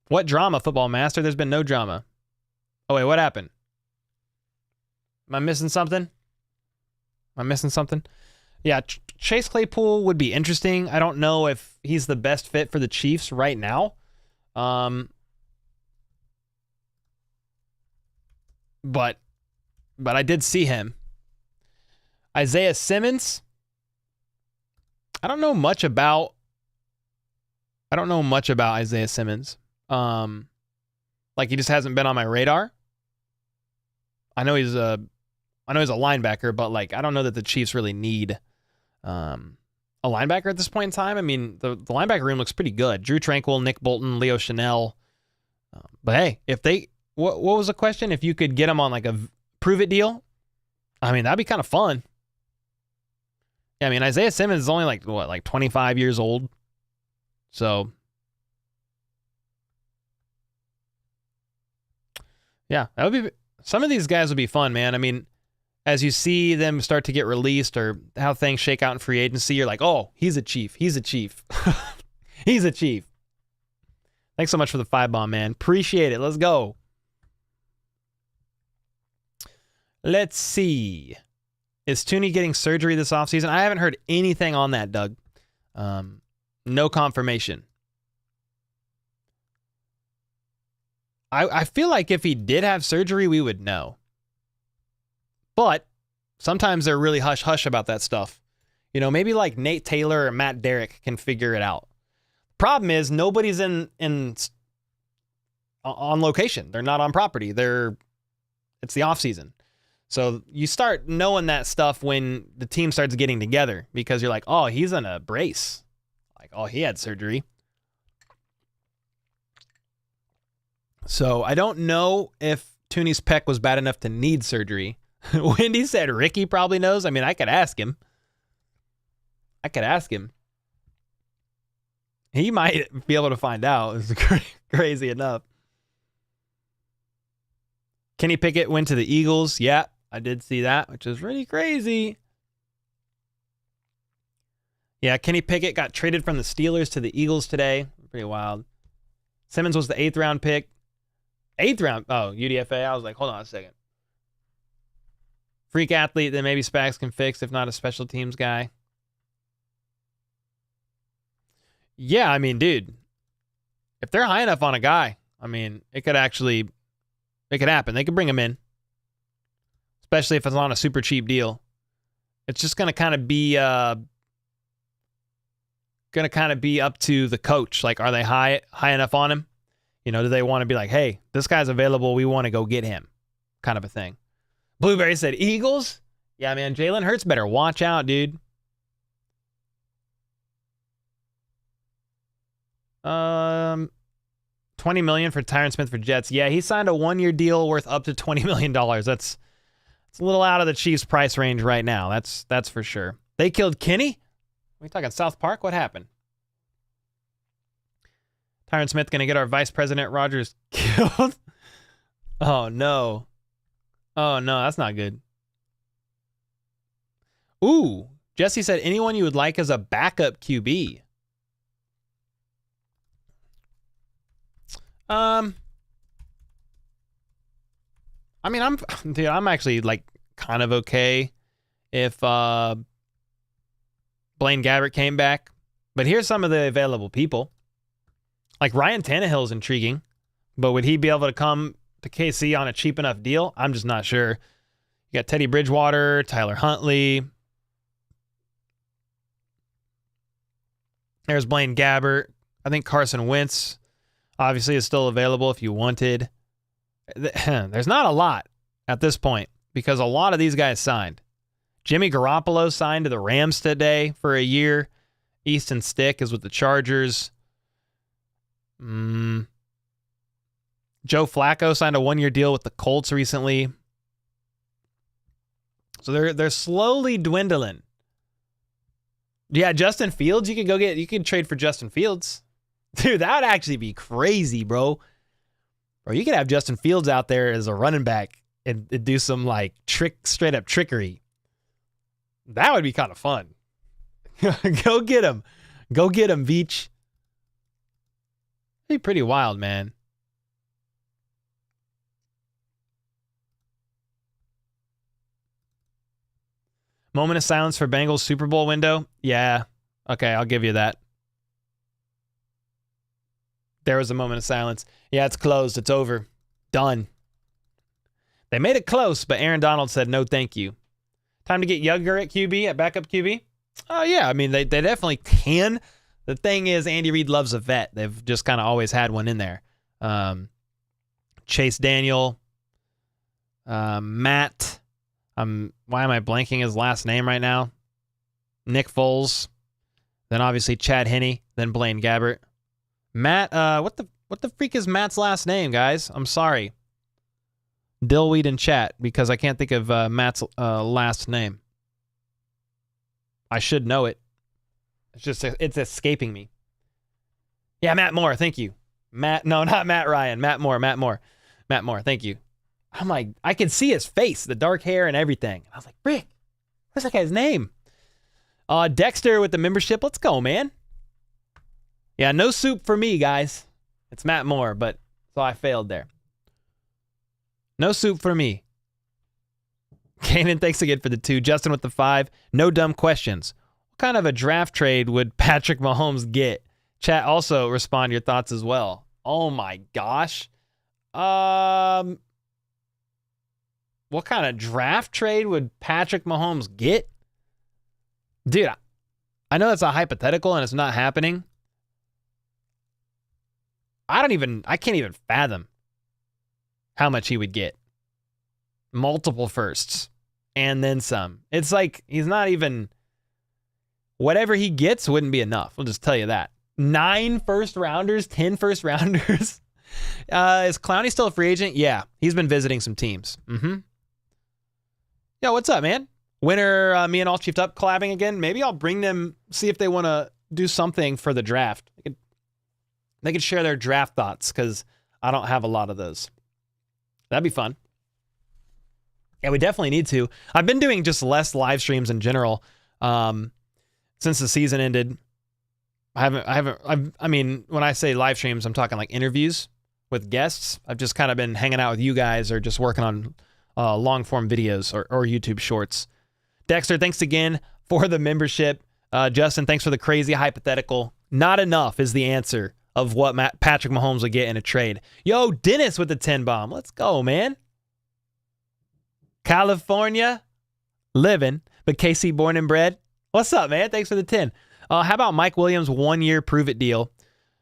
What drama, Football Master? There's been no drama. Oh, wait, what happened? Am I missing something? Yeah, Chase Claypool would be interesting. I don't know if he's the best fit for the Chiefs right now. But I did see him. Isaiah Simmons. I don't know much about Isaiah Simmons. Like he just hasn't been on my radar. I know he's a linebacker, but like I don't know that the Chiefs really need a linebacker at this point in time. I mean, the linebacker room looks pretty good. Drew Tranquil, Nick Bolton, Leo Chanel. But hey, if they what was the question? If you could get them on like a prove it deal, I mean that'd be kind of fun. Yeah, I mean Isaiah Simmons is only like 25 years old, so yeah, that would be. Some of these guys would be fun, man. I mean, as you see them start to get released or how things shake out in free agency, you're like, oh, he's a Chief. He's a Chief. He's a Chief. Thanks so much for the 5-bomb, man. Appreciate it. Let's go. Let's see. Is Tooney getting surgery this offseason? I haven't heard anything on that, Doug. No confirmation. I feel like if he did have surgery, we would know. But sometimes they're really hush-hush about that stuff. You know, maybe like Nate Taylor or Matt Derrick can figure it out. Problem is, nobody's on location. They're not on property. It's the offseason. So you start knowing that stuff when the team starts getting together because you're like, oh, he's in a brace. Like, oh, he had surgery. So I don't know if Tooney's pec was bad enough to need surgery. Wendy said Ricky probably knows. I mean, I could ask him. He might be able to find out. It's crazy enough. Kenny Pickett went to the Eagles. Yeah, I did see that, which is really crazy. Yeah, Kenny Pickett got traded from the Steelers to the Eagles today. Pretty wild. Simmons was the 8th round pick. 8th round. Oh, UDFA. I was like, hold on a second. Freak athlete that maybe Spags can fix, if not a special teams guy. Yeah, I mean, dude, if they're high enough on a guy, I mean, it could happen. They could bring him in, especially if it's on a super cheap deal. It's just going to kind of be up to the coach. Like, are they high enough on him? You know, do they want to be like, hey, this guy's available, we want to go get him, kind of a thing. Blueberry said Eagles? Yeah, man, Jalen Hurts better watch out, dude. $20 million for Tyron Smith for Jets. Yeah, he signed a 1-year deal worth up to $20 million. That's It's a little out of the Chiefs' price range right now. That's for sure. They killed Kenny? Are we talking South Park? What happened? Tyron Smith going to get our Vice President Rogers killed? Oh, no. Oh, no, that's not good. Ooh, Jesse said, anyone you would like as a backup QB? I mean, I'm actually like kind of okay if Blaine Gabbert came back. But here's some of the available people. Like Ryan Tannehill is intriguing, but would he be able to come to KC on a cheap enough deal? I'm just not sure. You got Teddy Bridgewater, Tyler Huntley. There's Blaine Gabbert. I think Carson Wentz obviously is still available if you wanted. There's not a lot at this point because a lot of these guys signed. Jimmy Garoppolo signed to the Rams today for a year. Easton Stick is with the Chargers. Joe Flacco signed a 1-year deal with the Colts recently. So they're slowly dwindling. Yeah, Justin Fields, you could trade for Justin Fields. Dude, that would actually be crazy, bro. Or you could have Justin Fields out there as a running back and do some like straight up trickery. That would be kind of fun. Go get him. Go get him, Veach. Be pretty wild, man. Moment of silence for Bengals Super Bowl window. Yeah. Okay, I'll give you that. There was a moment of silence. Yeah, it's closed. It's over. Done. They made it close, but Aaron Donald said no thank you. Time to get Younger at QB, at backup QB? Oh, yeah. I mean, they definitely can. The thing is, Andy Reid loves a vet. They've just kind of always had one in there. Chase Daniel, Matt. Why am I blanking his last name right now? Nick Foles. Then obviously Chad Henne. Then Blaine Gabbert. Matt, what the freak is Matt's last name, guys? I'm sorry. Dillweed in chat because I can't think of Matt's last name. I should know it. It's escaping me. Yeah, Matt Moore. Thank you. No, not Matt Ryan. Matt Moore. Thank you. I'm like, I can see his face, the dark hair and everything. I was like, Rick, what's that guy's name? Dexter with the membership. Let's go, man. Yeah, no soup for me, guys. It's Matt Moore, but so I failed there. No soup for me. Kanan, thanks again for the 2. Justin with the 5. No dumb questions. What kind of a draft trade would Patrick Mahomes get? Chat, also respond your thoughts as well. Oh my gosh. What kind of draft trade would Patrick Mahomes get? Dude, I know that's a hypothetical and it's not happening. I can't even fathom how much he would get. Multiple firsts and then some. It's like he's not even, whatever he gets wouldn't be enough. We'll just tell you that. 9 first rounders, 10 first rounders. Is Clowney still a free agent? Yeah, he's been visiting some teams. Yo, what's up, man? Winter, me and All Chiefed Up collabing again. Maybe I'll bring them, see if they want to do something for the draft. They could share their draft thoughts because I don't have a lot of those. That'd be fun. Yeah, we definitely need to. I've been doing just less live streams in general since the season ended. I mean, when I say live streams, I'm talking like interviews with guests. I've just kind of been hanging out with you guys or just working on long form videos or YouTube shorts. Dexter, thanks again for the membership. Justin, thanks for the crazy hypothetical. Not enough is the answer of what Patrick Mahomes would get in a trade. Yo, Dennis with the 10 bomb. Let's go, man. California, living, but KC born and bred. What's up, man? Thanks for the 10. How about Mike Williams' 1-year prove-it deal?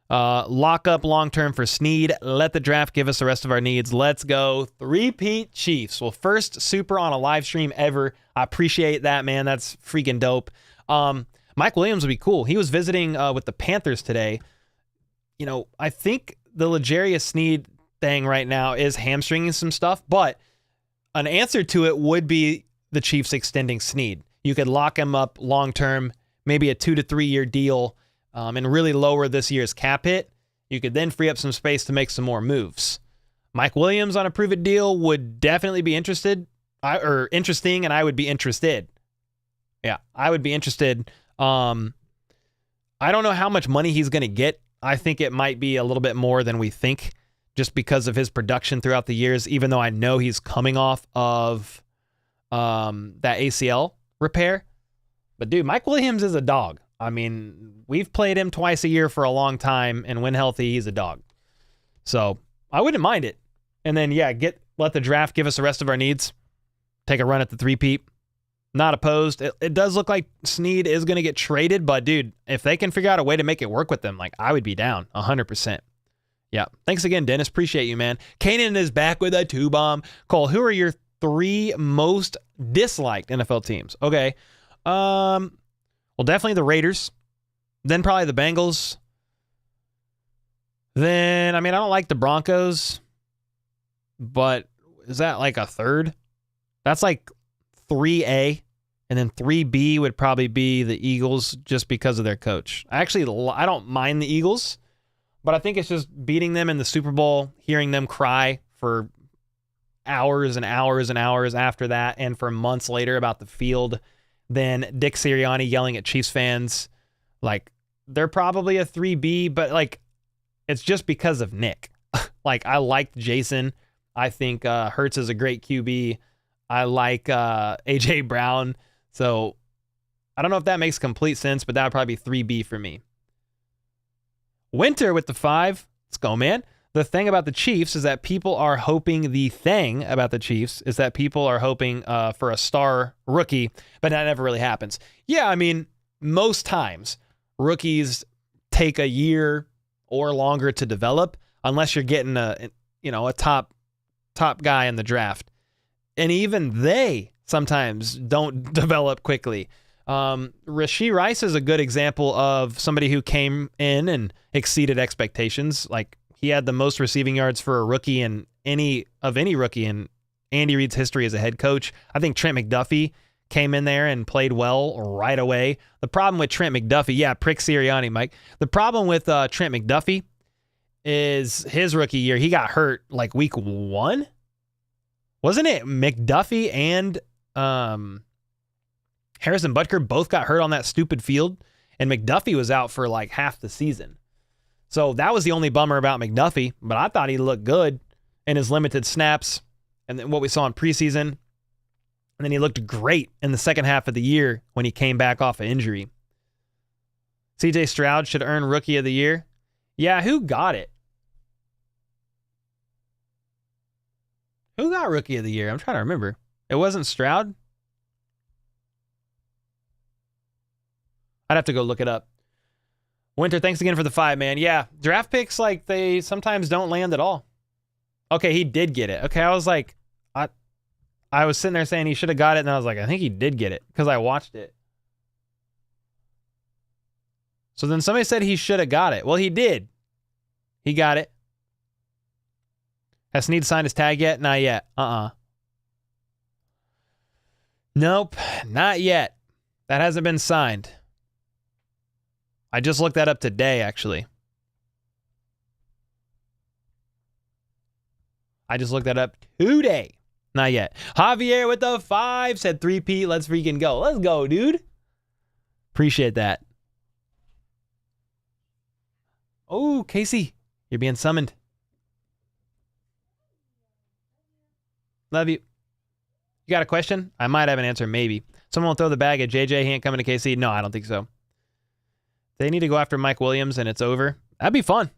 Lock up long-term for Snead. Let the draft give us the rest of our needs. Let's go. 3-peat Chiefs. Well, first super on a live stream ever. I appreciate that, man. That's freaking dope. Mike Williams would be cool. He was visiting with the Panthers today. You know, I think the L'Jarius Sneed thing right now is hamstringing some stuff, but an answer to it would be the Chiefs extending Snead. You could lock him up long-term, maybe a 2 to 3 year deal, and really lower this year's cap hit. You could then free up some space to make some more moves. Mike Williams on a prove-it deal would definitely be interesting, and I would be interested. Yeah, I would be interested. I don't know how much money he's going to get. I think it might be a little bit more than we think just because of his production throughout the years, even though I know he's coming off of that ACL repair. But dude, Mike Williams is a dog. I mean, we've played him twice a year for a long time, and when healthy, he's a dog. So I wouldn't mind it. And then, yeah, let the draft give us the rest of our needs. Take a run at the three-peat. Not opposed. It does look like Snead is going to get traded, but dude, if they can figure out a way to make it work with them, like, I would be down 100%. Yeah. Thanks again, Dennis. Appreciate you, man. Kanan is back with a 2-bomb. Cole, who are your 3 most disliked NFL teams? Okay. Well, definitely the Raiders. Then probably the Bengals. Then, I don't like the Broncos, but is that like a third? That's like 3A, and then 3B would probably be the Eagles just because of their coach. I don't mind the Eagles, but I think it's just beating them in the Super Bowl, hearing them cry for hours and hours and hours after that, and for months later about the field. Then Dick Sirianni yelling at Chiefs fans. Like, they're probably a 3B, but like, it's just because of Nick. Like, I liked Jason. I think Hurts is a great QB. I like A.J. Brown. So I don't know if that makes complete sense, but that would probably be 3B for me. Winter with the 5. Let's go, man. The thing about the Chiefs is that people are hoping for a star rookie, but that never really happens. Yeah, most times rookies take a year or longer to develop unless you're getting a top guy in the draft. And even they sometimes don't develop quickly. Rashee Rice is a good example of somebody who came in and exceeded expectations. Like, he had the most receiving yards for a rookie in any rookie in Andy Reid's history as a head coach. I think Trent McDuffie came in there and played well right away. The problem with Trent McDuffie, prick Sirianni, Mike. The problem with Trent McDuffie is his rookie year, he got hurt like week 1. Wasn't it McDuffie and Harrison Butker both got hurt on that stupid field? And McDuffie was out for like half the season. So that was the only bummer about McDuffie, but I thought he looked good in his limited snaps and then what we saw in preseason. And then he looked great in the second half of the year when he came back off of injury. CJ Stroud should earn Rookie of the Year. Yeah, who got it? Who got Rookie of the Year? I'm trying to remember. It wasn't Stroud? I'd have to go look it up. Winter, thanks again for the 5, man. Yeah, draft picks, like, they sometimes don't land at all. Okay, he did get it. Okay, I was like, I was sitting there saying he should have got it, and I was like, I think he did get it because I watched it. So then somebody said he should have got it. Well, he did. He got it. Has Snead signed his tag yet? Not yet. Nope, not yet. That hasn't been signed. I just looked that up today, actually. I just looked that up today. Not yet. Javier with the 5 said 3P. Let's freaking go. Let's go, dude. Appreciate that. Oh, Casey, you're being summoned. Love you. You got a question? I might have an answer, maybe. Someone will throw the bag at JJ. He ain't coming to KC. No, I don't think so. They need to go after Mike Williams and it's over. That'd be fun.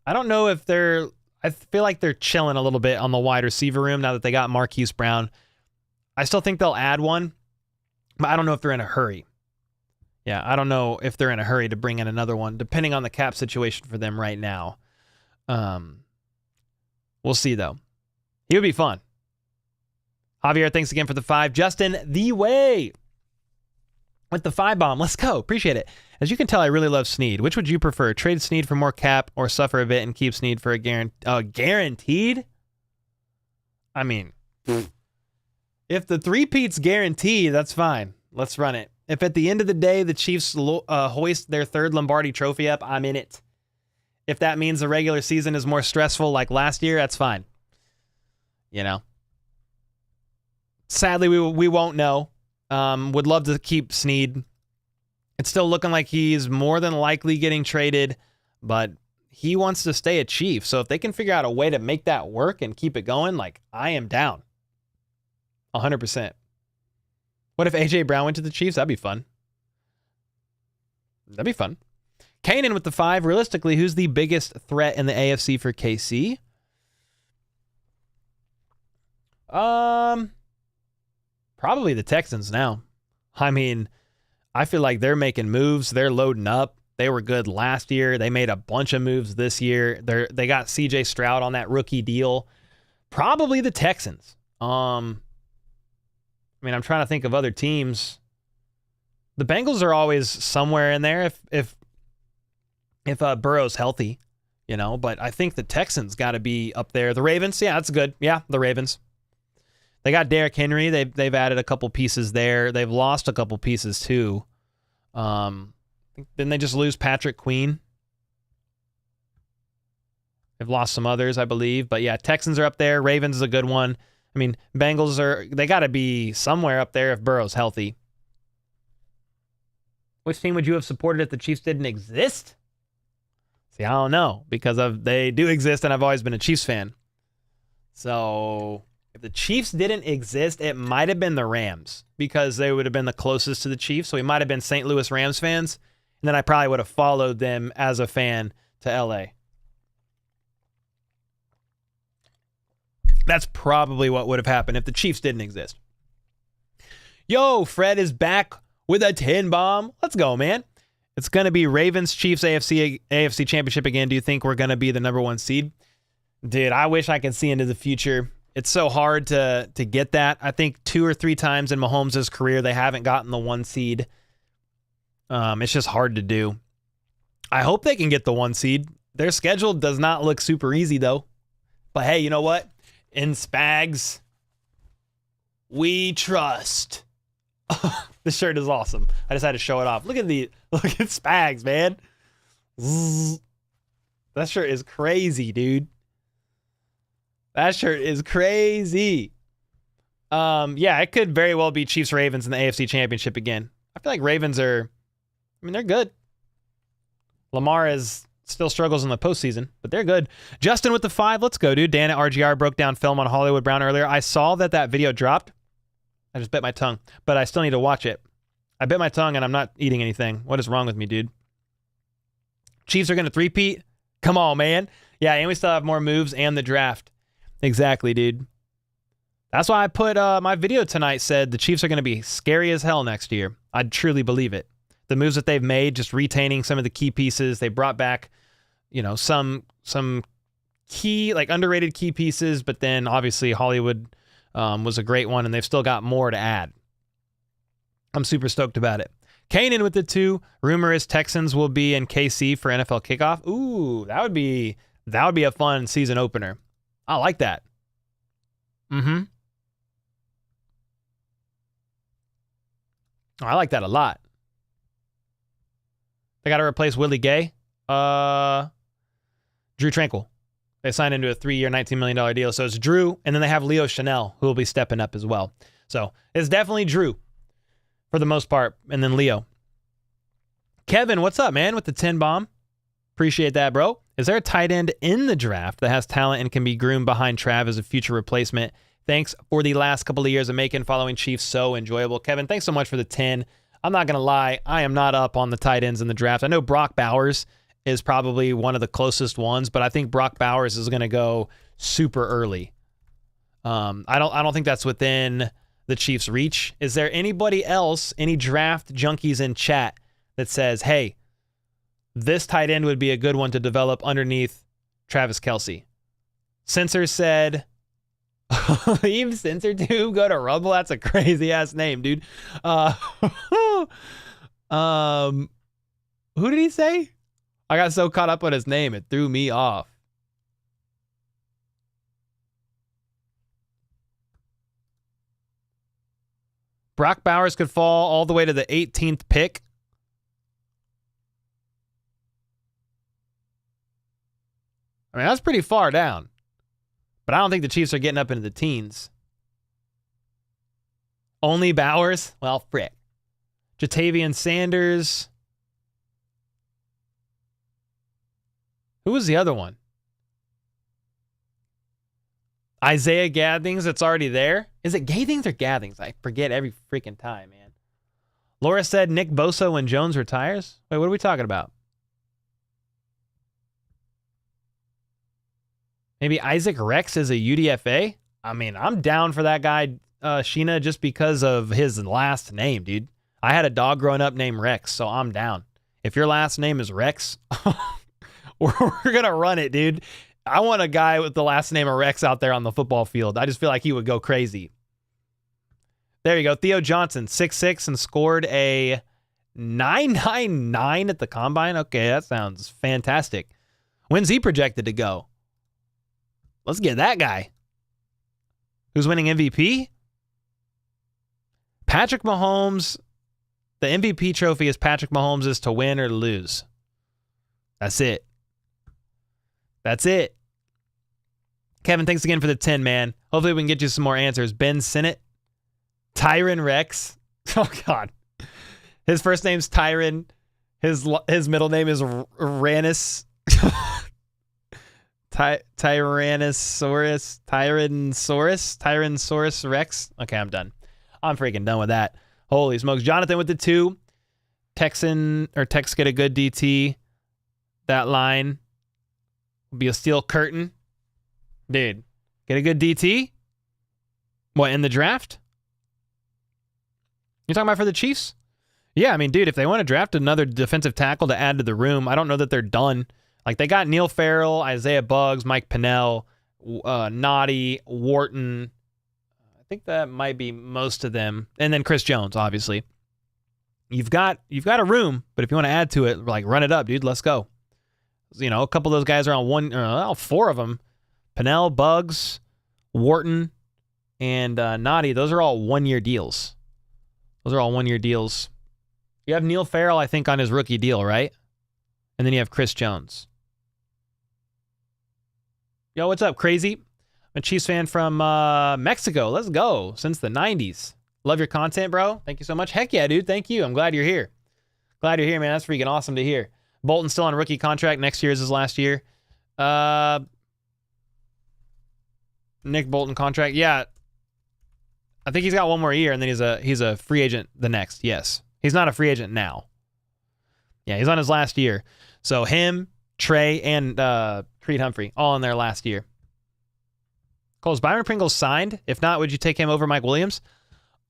I don't know if I feel like they're chilling a little bit on the wide receiver room now that they got Marquise Brown. I still think they'll add one, but I don't know if they're in a hurry. Yeah, I don't know if they're in a hurry to bring in another one, depending on the cap situation for them right now. We'll see, though. He would be fun. Javier, thanks again for the 5. Justin, the way with the 5-bomb. Let's go. Appreciate it. As you can tell, I really love Snead. Which would you prefer? Trade Snead for more cap or suffer a bit and keep Snead for a guaranteed? If the three-peat's guaranteed, that's fine. Let's run it. If at the end of the day the Chiefs hoist their third Lombardi trophy up, I'm in it. If that means the regular season is more stressful like last year, that's fine. You know? Sadly, we won't know. Would love to keep Snead. It's still looking like he's more than likely getting traded, but he wants to stay a Chief. So if they can figure out a way to make that work and keep it going, like, I am down. 100%. What if A.J. Brown went to the Chiefs? That'd be fun. That'd be fun. Kanan with the 5. Realistically, who's the biggest threat in the AFC for KC? Probably the Texans now. I mean, I feel like they're making moves. They're loading up. They were good last year. They made a bunch of moves this year. They got CJ Stroud on that rookie deal. Probably the Texans. I mean, I'm trying to think of other teams. The Bengals are always somewhere in there if Burrow's healthy, you know, but I think the Texans got to be up there. The Ravens, yeah, that's good. Yeah, the Ravens. They got Derrick Henry. They've added a couple pieces there. They've lost a couple pieces too. Didn't they just lose Patrick Queen? They've lost some others, I believe. But yeah, Texans are up there. Ravens is a good one. I mean, Bengals they got to be somewhere up there if Burrow's healthy. Which team would you have supported if the Chiefs didn't exist? See, I don't know, because they do exist and I've always been a Chiefs fan. So if the Chiefs didn't exist, it might have been the Rams because they would have been the closest to the Chiefs. So we might have been St. Louis Rams fans. And then I probably would have followed them as a fan to LA. That's probably what would have happened if the Chiefs didn't exist. Yo, Fred is back with a 10 bomb. Let's go, man. It's going to be Ravens Chiefs AFC Championship again. Do you think we're going to be the number 1 seed? Dude, I wish I could see into the future. It's so hard to get that. I think 2 or 3 times in Mahomes' career, they haven't gotten the 1 seed. It's just hard to do. I hope they can get the 1 seed. Their schedule does not look super easy, though. But hey, you know what? In Spags, we trust. This shirt is awesome. I just had to show it off. Look at Spags, man. Zzz. That shirt is crazy, dude. That shirt is crazy. Yeah, it could very well be Chiefs Ravens in the AFC Championship again. I feel like Ravens they're good. Lamar still struggles in the postseason, but they're good. Justin with the 5. Let's go, dude. Dan at RGR broke down film on Hollywood Brown earlier. I saw that video dropped. I just bit my tongue, but I still need to watch it. I bit my tongue and I'm not eating anything. What is wrong with me, dude? Chiefs are going to three-peat? Come on, man. Yeah, and we still have more moves and the draft. Exactly, dude. That's why I put my video tonight said the Chiefs are going to be scary as hell next year. I truly believe it. The moves that they've made, just retaining some of the key pieces. They brought back, some key, like underrated key pieces, but then obviously Hollywood was a great one, and they've still got more to add. I'm super stoked about it. Kanan with the 2. Rumor is Texans will be in KC for NFL kickoff. Ooh, that would be a fun season opener. I like that. I like that a lot. They got to replace Willie Gay. Drew Tranquil. They signed into a 3-year, $19 million deal. So it's Drew, and then they have Leo Chanel, who will be stepping up as well. So it's definitely Drew for the most part, and then Leo. Kevin, what's up, man, with the 10 bomb? Appreciate that, bro. Is there a tight end in the draft that has talent and can be groomed behind Trav as a future replacement? Thanks for the last couple of years of making following Chiefs so enjoyable. Kevin, thanks so much for the 10. I'm not going to lie. I am not up on the tight ends in the draft. I know Brock Bowers is probably one of the closest ones, but I think Brock Bowers is going to go super early. I don't think that's within the Chiefs' reach. Is there anybody else, any draft junkies in chat that says, hey, this tight end would be a good one to develop underneath Travis Kelce? Censor said, leave Censor Tube, go to Rumble. That's a crazy ass name, dude. Who did he say? I got so caught up on his name, it threw me off. Brock Bowers could fall all the way to the 18th pick. I mean, that's pretty far down. But I don't think the Chiefs are getting up into the teens. Only Bowers? Well, frick. Jatavian Sanders. Who was the other one? Isaiah Gathings, it's already there. Is it Gathings or Gathings? I forget every freaking time, man. Laura said Nick Bosa when Jones retires. Wait, what are we talking about? Maybe Isaac Rex is a UDFA? I mean, I'm down for that guy, Sheena, just because of his last name, dude. I had a dog growing up named Rex, so I'm down. If your last name is Rex, we're going to run it, dude. I want a guy with the last name of Rex out there on the football field. I just feel like he would go crazy. There you go. Theo Johnson, 6'6", and scored a 9.99 at the combine. Okay, that sounds fantastic. When's he projected to go? Let's get that guy. Who's winning MVP? Patrick Mahomes. The MVP trophy is Patrick Mahomes is to win or lose. That's it. That's it. Kevin, thanks again for the 10, man. Hopefully we can get you some more answers. Ben Sinnott. Tyron Rex. Oh, God. His first name's Tyron. His middle name is Rannis. Tyrannosaurus Rex. Okay, I'm done. I'm freaking done with that. Holy smokes. Jonathan with the 2. Tex get a good DT. That line will be a steel curtain. Dude, get a good DT? What, in the draft? You talking about for the Chiefs? Yeah, I mean, dude, if they want to draft another defensive tackle to add to the room, I don't know that they're done. Like, they got Neil Farrell, Isaiah Buggs, Mike Pennell, Noddy, Wharton. I think that might be most of them. And then Chris Jones, obviously. You've got a room, but if you want to add to it, like, run it up, dude. Let's go. You know, a couple of those guys are on 4 of them. Pennell, Buggs, Wharton, and Noddy. Those are all one-year deals. You have Neil Farrell, I think, on his rookie deal, right? And then you have Chris Jones. Yo, what's up, Crazy? I'm a Chiefs fan from Mexico. Let's go. Since the 90s. Love your content, bro. Thank you so much. Heck yeah, dude. Thank you. I'm glad you're here. Glad you're here, man. That's freaking awesome to hear. Bolton's still on rookie contract. Next year is his last year. Nick Bolton contract. Yeah. I think he's got one more year, and then he's a free agent the next. Yes. He's not a free agent now. Yeah, he's on his last year. So him, Trey, and Creed Humphrey, all in their last year. Cole, is Byron Pringles signed? If not, would you take him over Mike Williams?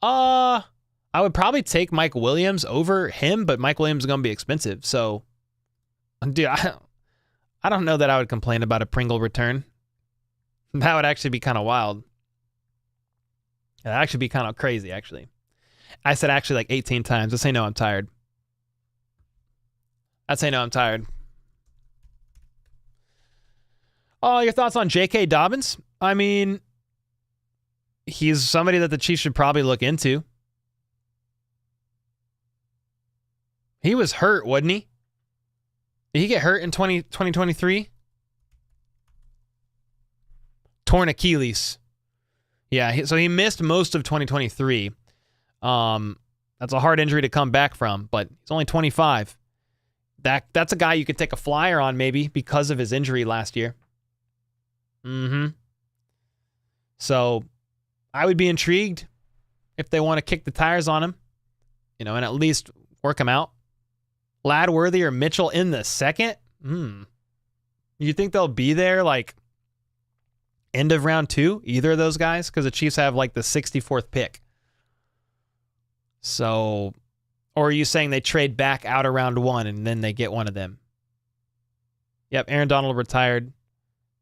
I would probably take Mike Williams over him, but Mike Williams is going to be expensive. So, dude, I don't know that I would complain about a Pringle return. That would actually be kind of wild. That'd actually be kind of crazy, actually. I said actually like 18 times. Let's say no, I'm tired. I'd say no, I'm tired. Oh, your thoughts on J.K. Dobbins? I mean, he's somebody that the Chiefs should probably look into. He was hurt, wasn't he? Did he get hurt in 2023? Torn Achilles. Yeah, so he missed most of 2023. That's a hard injury to come back from, but he's only 25. That's a guy you could take a flyer on maybe because of his injury last year. So I would be intrigued if they want to kick the tires on him, and at least work him out. Ladworthy or Mitchell in the second? You think they'll be there like end of round 2? Either of those guys? Because the Chiefs have like the 64th pick. So, or are you saying they trade back out of round 1 and then they get one of them? Yep, Aaron Donald retired.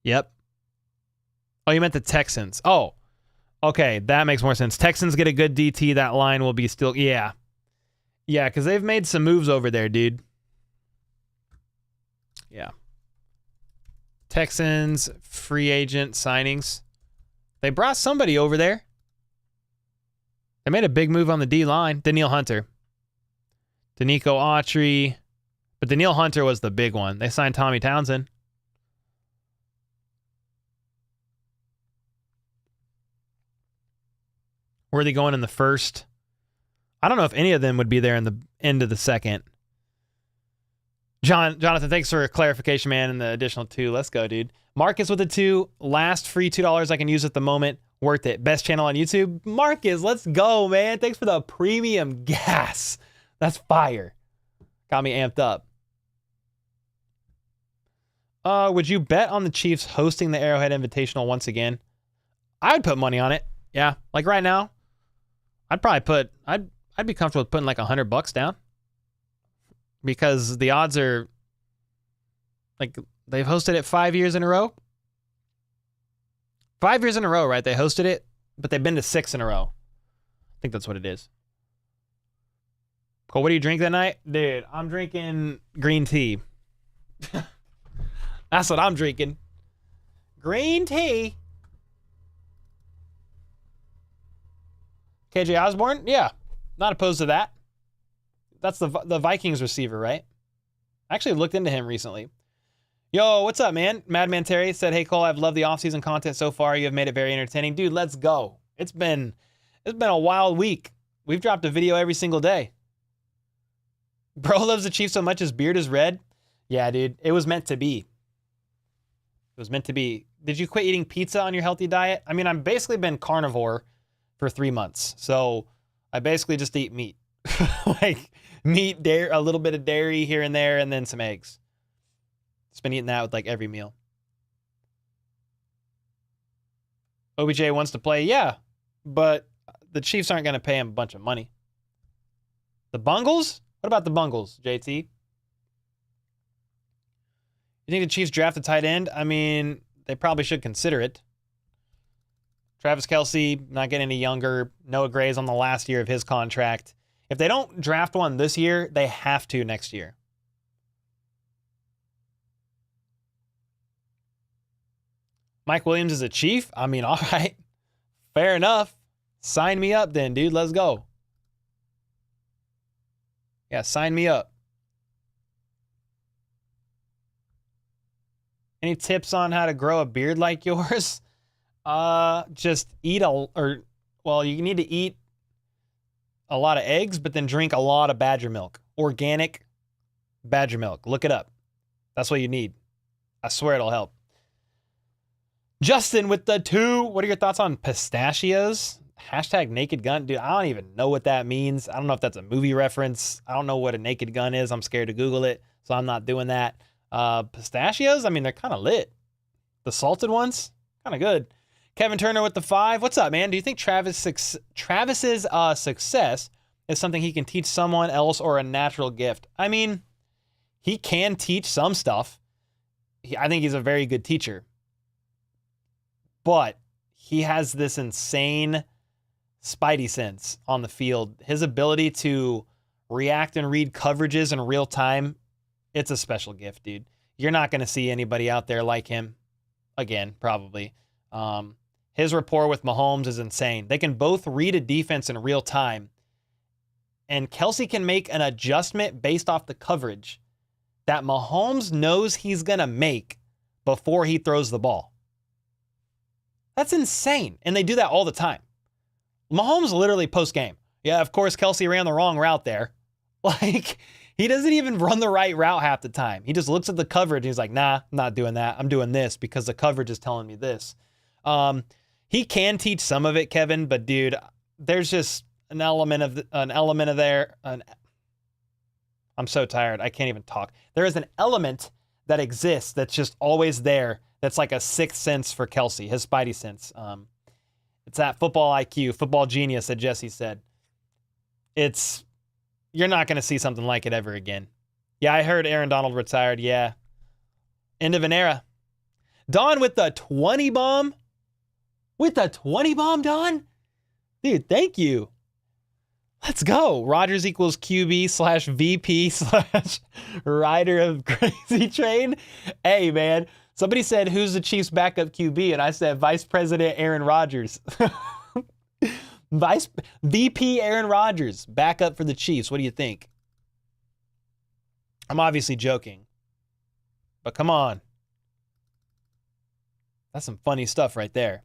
Yep. Oh, you meant the Texans. Oh, okay, that makes more sense. Texans get a good DT. That line will be still, yeah. Yeah, because they've made some moves over there, dude. Yeah. Texans, free agent signings. They brought somebody over there. They made a big move on the D-line. Danielle Hunter. Danico Autry. But Danielle Hunter was the big one. They signed Tommy Townsend. Were they going in the first? I don't know if any of them would be there in the end of the second. Jonathan, thanks for a clarification, man, and the additional 2. Let's go, dude. Marcus with the 2. Last free $2 I can use at the moment. Worth it. Best channel on YouTube. Marcus, let's go, man. Thanks for the premium gas. That's fire. Got me amped up. Would you bet on the Chiefs hosting the Arrowhead Invitational once again? I would put money on it. Yeah, like right now, I'd be comfortable with putting like $100 down because the odds are like they've hosted it 5 years in a row. 5 years in a row, right? They hosted it, but they've been to 6 in a row. I think that's what it is. Cole, what do you drink that night? Dude, I'm drinking green tea. That's what I'm drinking. Green tea. KJ Osborne? Yeah. Not opposed to that. That's the Vikings receiver, right? I actually looked into him recently. Yo, what's up, man? Madman Terry said, hey, Cole, I've loved the offseason content so far. You have made it very entertaining. Dude, let's go. It's been a wild week. We've dropped a video every single day. Bro loves the Chiefs so much his beard is red. Yeah, dude. It was meant to be. It was meant to be. Did you quit eating pizza on your healthy diet? I mean, I've basically been carnivore for 3 months. So I basically just eat meat. Like meat, dairy, a little bit of dairy here and there, and then some eggs. Just been eating that with like every meal. OBJ wants to play, yeah, but the Chiefs aren't going to pay him a bunch of money. The Bungles? What about the Bungles, JT? You think the Chiefs draft a tight end? I mean, they probably should consider it. Travis Kelce, not getting any younger. Noah Gray's on the last year of his contract. If they don't draft one this year, they have to next year. Mike Williams is a Chief? I mean, all right. Fair enough. Sign me up then, dude. Let's go. Yeah, sign me up. Any tips on how to grow a beard like yours? Just eat you need to eat a lot of eggs, but then drink a lot of badger milk. Organic badger milk. Look it up. That's what you need. I swear it'll help. Justin with the 2. What are your thoughts on pistachios? Hashtag naked gun. Dude, I don't even know what that means. I don't know if that's a movie reference. I don't know what a naked gun is. I'm scared to Google it, so I'm not doing that. Pistachios, I mean, they're kind of lit. The salted ones, kind of good. Kevin Turner with the 5. What's up, man? Do you think Travis's success is something he can teach someone else or a natural gift? I mean, he can teach some stuff. I think he's a very good teacher. But he has this insane spidey sense on the field. His ability to react and read coverages in real time, it's a special gift, dude. You're not going to see anybody out there like him again, probably. His rapport with Mahomes is insane. They can both read a defense in real time, and Kelce can make an adjustment based off the coverage that Mahomes knows he's going to make before he throws the ball. That's insane. And they do that all the time. Mahomes literally post-game. Yeah, of course, Kelce ran the wrong route there. Like, he doesn't even run the right route half the time. He just looks at the coverage and he's like, nah, I'm not doing that. I'm doing this because the coverage is telling me this. He can teach some of it, Kevin, but dude, there's just an element of there. I'm so tired. I can't even talk. There is an element that exists that's just always there. That's like a sixth sense for Kelce, his spidey sense. It's that football IQ, football genius that Jesse said. You're not going to see something like it ever again. Yeah, I heard Aaron Donald retired. Yeah. End of an era. Don with the 20 bomb. With the 20 bomb, Don? Dude, thank you. Let's go. Rodgers equals QB / VP / rider of crazy train. Hey, man. Somebody said, who's the Chiefs' backup QB? And I said, Vice President Aaron Rodgers. VP Aaron Rodgers, backup for the Chiefs. What do you think? I'm obviously joking, but come on. That's some funny stuff right there.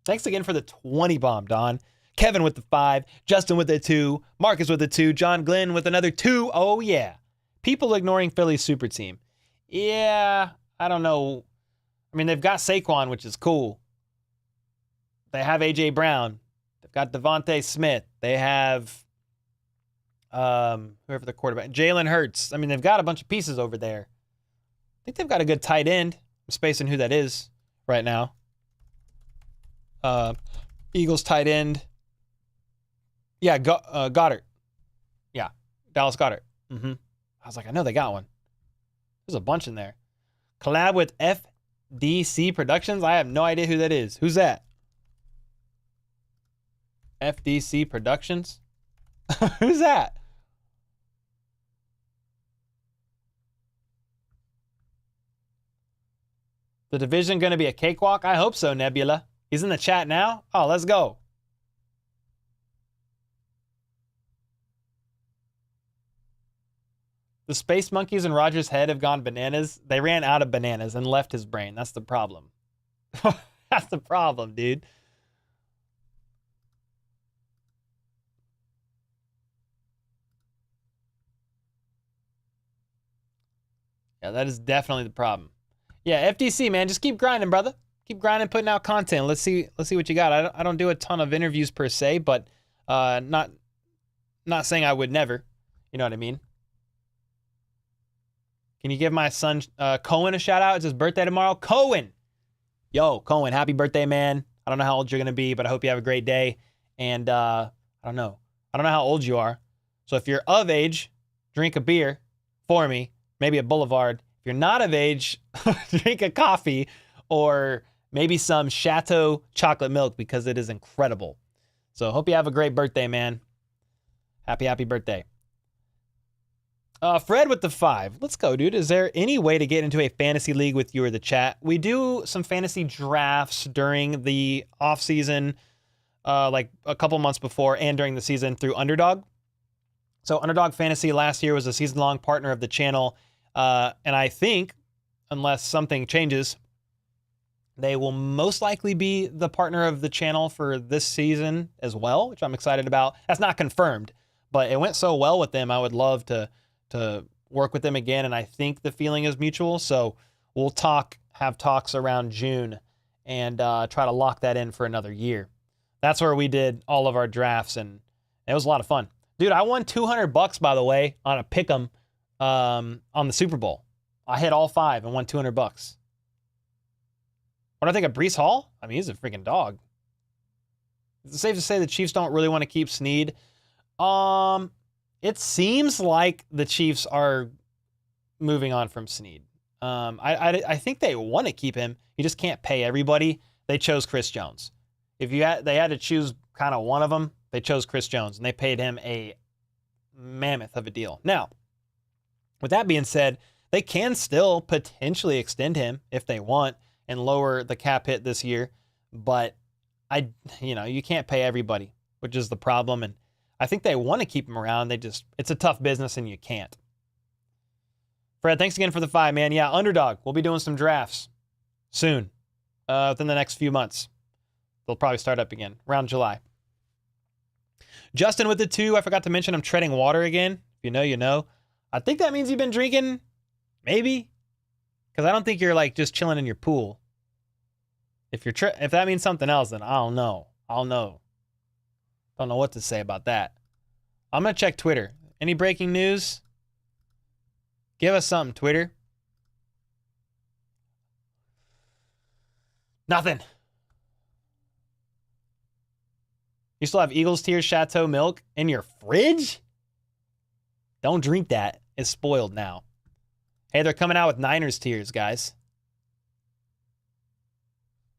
Thanks again for the 20 bomb, Don. Kevin with the 5, Justin with the 2, Marcus with the 2, John Glenn with another 2. Oh, yeah. People ignoring Philly's super team. Yeah, I don't know. I mean, they've got Saquon, which is cool. They have A.J. Brown. They've got Devontae Smith. They have whoever the quarterback, Jalen Hurts. I mean, they've got a bunch of pieces over there. I think they've got a good tight end. I'm spacing who that is right now. Eagles tight end. Yeah, Goddard. Yeah, Dallas Goddard. I was like, I know they got one. There's a bunch in there. Collab with FDC Productions. I have no idea who that is. Who's that? FDC Productions? Who's that? The division going to be a cakewalk? I hope so, Nebula. He's in the chat now? Oh, let's go. The space monkeys in Roger's head have gone bananas. They ran out of bananas and left his brain. That's the problem. That's the problem, dude. Yeah, that is definitely the problem. Yeah, FDC, man, just keep grinding, brother. Keep grinding, putting out content. Let's see what you got. I don't do a ton of interviews per se, but not saying I would never. You know what I mean? Can you give my son Cohen a shout out? It's his birthday tomorrow. Cohen! Yo, Cohen, happy birthday, man. I don't know how old you're going to be, but I hope you have a great day. And I don't know. I don't know how old you are. So if you're of age, drink a beer for me, maybe a Boulevard. If you're not of age, drink a coffee or maybe some Chateau chocolate milk because it is incredible. So hope you have a great birthday, man. Happy birthday. Fred with the 5. Let's go, dude. Is there any way to get into a fantasy league with you or the chat? We do some fantasy drafts during the off season, like a couple months before and during the season through Underdog. So Underdog Fantasy last year was a season-long partner of the channel. And I think, unless something changes, they will most likely be the partner of the channel for this season as well, which I'm excited about. That's not confirmed, but it went so well with them. I would love to work with them again, and I think the feeling is mutual. So we'll have talks around June and try to lock that in for another year. That's where we did all of our drafts, and it was a lot of fun. Dude, I won $200, by the way, on a pick'em on the Super Bowl. I hit all 5 and won $200. What do I think of Breece Hall? I mean, he's a freaking dog. Is it safe to say the Chiefs don't really want to keep Snead? It seems like the Chiefs are moving on from Snead. I think they want to keep him. You just can't pay everybody. They chose Chris Jones. They had to choose kind of one of them, they chose Chris Jones, and they paid him a mammoth of a deal. Now, with that being said, they can still potentially extend him if they want and lower the cap hit this year, but you can't pay everybody, which is the problem. And I think they want to keep him around. It's a tough business and you can't. Fred, thanks again for the 5, man. Yeah, Underdog. We'll be doing some drafts soon, within the next few months. They'll probably start up again around July. Justin with the 2. I forgot to mention I'm treading water again. If you know, you know. I think that means you've been drinking, maybe, because I don't think you're like just chilling in your pool. If that means something else, then I don't know. Don't know what to say about that. I'm gonna check Twitter. Any breaking news? Give us something, Twitter. Nothing. You still have Eagles Tears Chateau milk in your fridge? Don't drink that. It's spoiled now. Hey, they're coming out with Niners Tears, guys.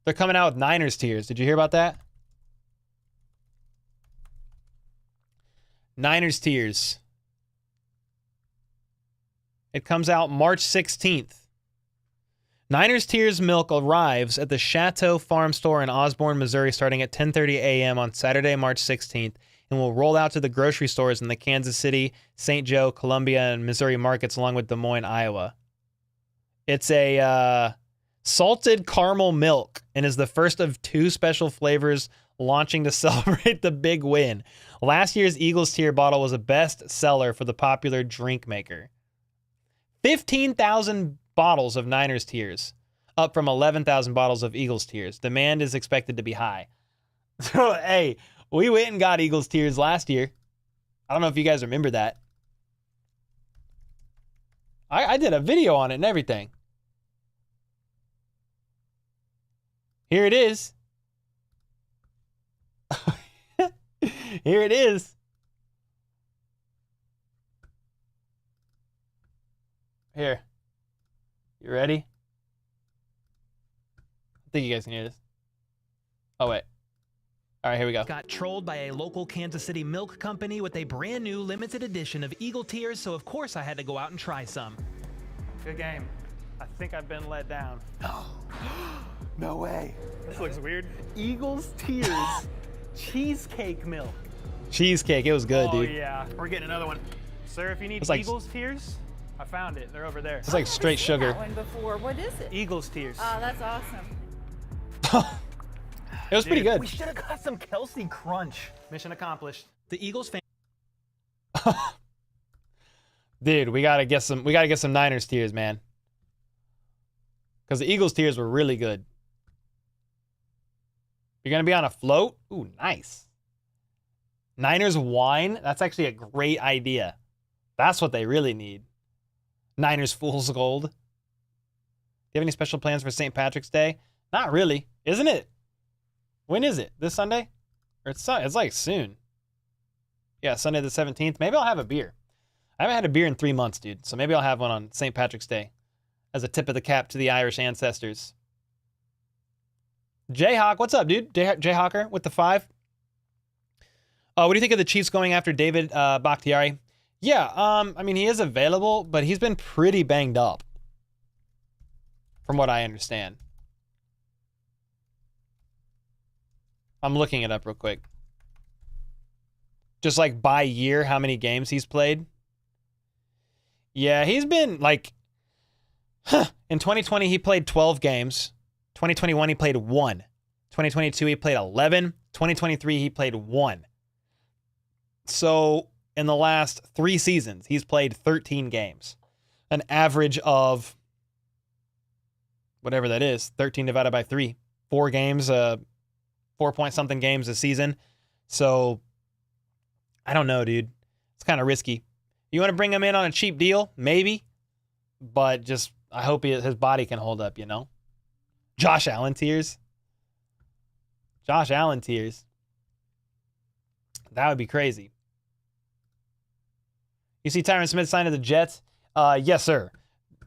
They're coming out with Niners Tears. Did you hear about that? Niners Tears. It comes out March 16th. Niners Tears milk arrives at the Chateau Farm Store in Osborne, Missouri, starting at 10:30 a.m. on Saturday, March 16th, and will roll out to the grocery stores in the Kansas City, St. Joe, Columbia, and Missouri markets, along with Des Moines, Iowa. It's a salted caramel milk and is the first of 2 special flavors launching to celebrate the big win. Last year's Eagles Tier bottle was a best seller for the popular drink maker. 15,000 bottles of Niners Tears, up from 11,000 bottles of Eagles Tears. Demand is expected to be high. So, hey, we went and got Eagles Tears last year. I don't know if you guys remember that. I did a video on it and everything. Here it is. Here it is. Here. You ready? I think you guys can hear this. Oh, wait. All right, here we go. Got trolled by a local Kansas City milk company with a brand new limited edition of Eagle Tears, so of course I had to go out and try some. Good game. I think I've been let down. No way. This looks weird. Eagles Tears cheesecake milk. Cheesecake. It was good, Oh dude. yeah, we're getting another one. Sir, if you need It's like- Eagles Tears, I found it. They're over there. It's like straight sugar. That one before. What is it? Eagles Tears. Oh, that's awesome. It was pretty good. We should have got some Kelsey Crunch. Mission accomplished. The Eagles fan Dude, we gotta get some Niners Tears, man. Because the Eagles Tears were really good. You're gonna be on a float? Ooh, nice. Niners wine? That's actually a great idea. That's what they really need. Niners Fool's Gold. Do you have any special plans for St. Patrick's Day? Not really, isn't it? When is it? This Sunday? Or it's like soon. Yeah, Sunday the 17th. Maybe I'll have a beer. I haven't had a beer in 3 months, dude. So maybe I'll have one on St. Patrick's Day as a tip of the cap to the Irish ancestors. Jayhawk, what's up, dude? Jayhawker with the 5. What do you think of the Chiefs going after David Bakhtiari? Yeah, I mean, he is available, but he's been pretty banged up, from what I understand. I'm looking it up real quick. Just like by year, how many games he's played. Yeah, he's been like, in 2020, he played 12 games. 2021, he played 1. 2022, he played 11. 2023, he played 1. So in the last 3 seasons, he's played 13 games. An average of whatever that is, 13 divided by 3. 4 games, 4-point-something games a season. So I don't know, dude. It's kind of risky. You want to bring him in on a cheap deal? Maybe. But just, I hope his body can hold up, you know? Josh Allen tears. Josh Allen tears. That would be crazy. You see Tyron Smith signed to the Jets? Yes, sir.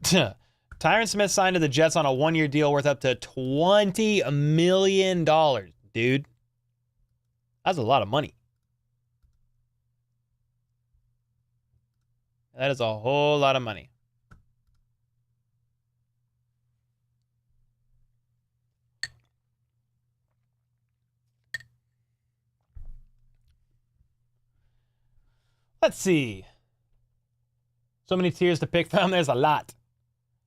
Tyron Smith signed to the Jets on a 1-year deal worth up to $20 million, dude. That's a lot of money. That is a whole lot of money. Let's see. So many tiers to pick from. There's a lot.